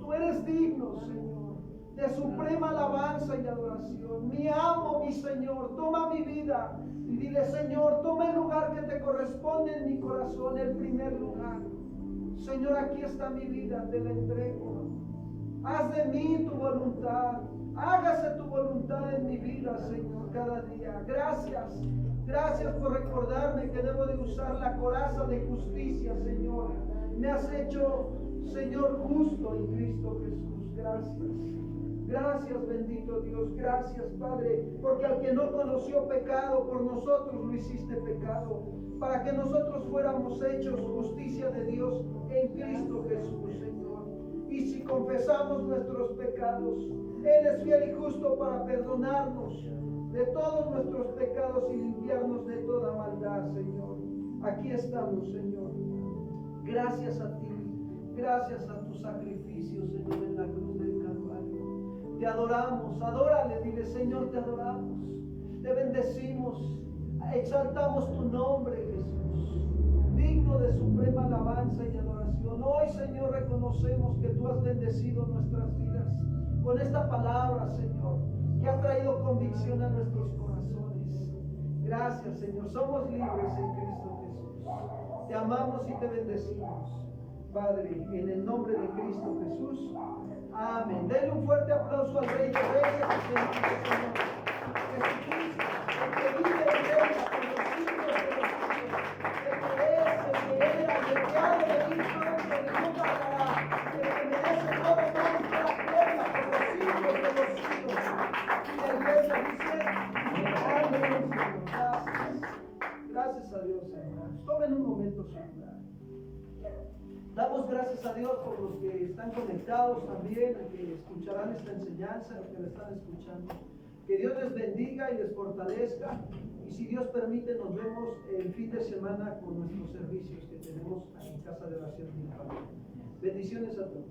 [SPEAKER 2] Tú eres digno, Señor, de suprema alabanza y adoración. Mi amo, mi Señor, toma mi vida y dile: Señor, toma el lugar que te corresponde en mi corazón, el primer lugar. Señor, aquí está mi vida, te la entrego. Haz de mí tu voluntad. Hágase tu voluntad en mi vida, Señor, cada día. Gracias. Gracias por recordarme que debo de usar la coraza de justicia, Señor. Me has hecho, Señor, justo en Cristo Jesús. Gracias. Gracias, bendito Dios. Gracias, Padre, porque al que no conoció pecado, por nosotros lo hiciste pecado, para que nosotros fuéramos hechos justicia de Dios en Cristo Jesús, Señor. Y si confesamos nuestros pecados, Él es fiel y justo para perdonarnos de todos nuestros pecados y limpiarnos de toda maldad, Señor. Aquí estamos, Señor. Gracias a ti, gracias a tu sacrificio, Señor, en la cruz del Calvario. Te adoramos, adórale, dile: Señor, te adoramos, te bendecimos, exaltamos tu nombre, Jesús, digno de suprema alabanza y adoración. Hoy, Señor, reconocemos que tú has bendecido nuestras vidas con esta palabra, Señor, que ha traído convicción a nuestros corazones. Gracias, Señor. Somos libres en Cristo Jesús. Te amamos y te bendecimos, Padre, en el nombre de Cristo Jesús. Amén. Denle un fuerte aplauso al Rey de Reyes y Señor de Señores, Jesucristo, el que vive y reina por los siglos de los siglos, el que es, el que era, el que ha de venir pronto y nunca hablará, el que merece todo honor y toda gloria por los siglos de los siglos. Y la iglesia dice: amén, Señor. Gracias. Gracias a Dios, hermanos. Tomen un momento su lugar. Damos gracias a Dios por los que están conectados también, a que escucharán esta enseñanza, a los que la están escuchando. Que Dios les bendiga y les fortalezca. Y si Dios permite, nos vemos el fin de semana con nuestros servicios que tenemos en Casa de Oración. Bendiciones a todos.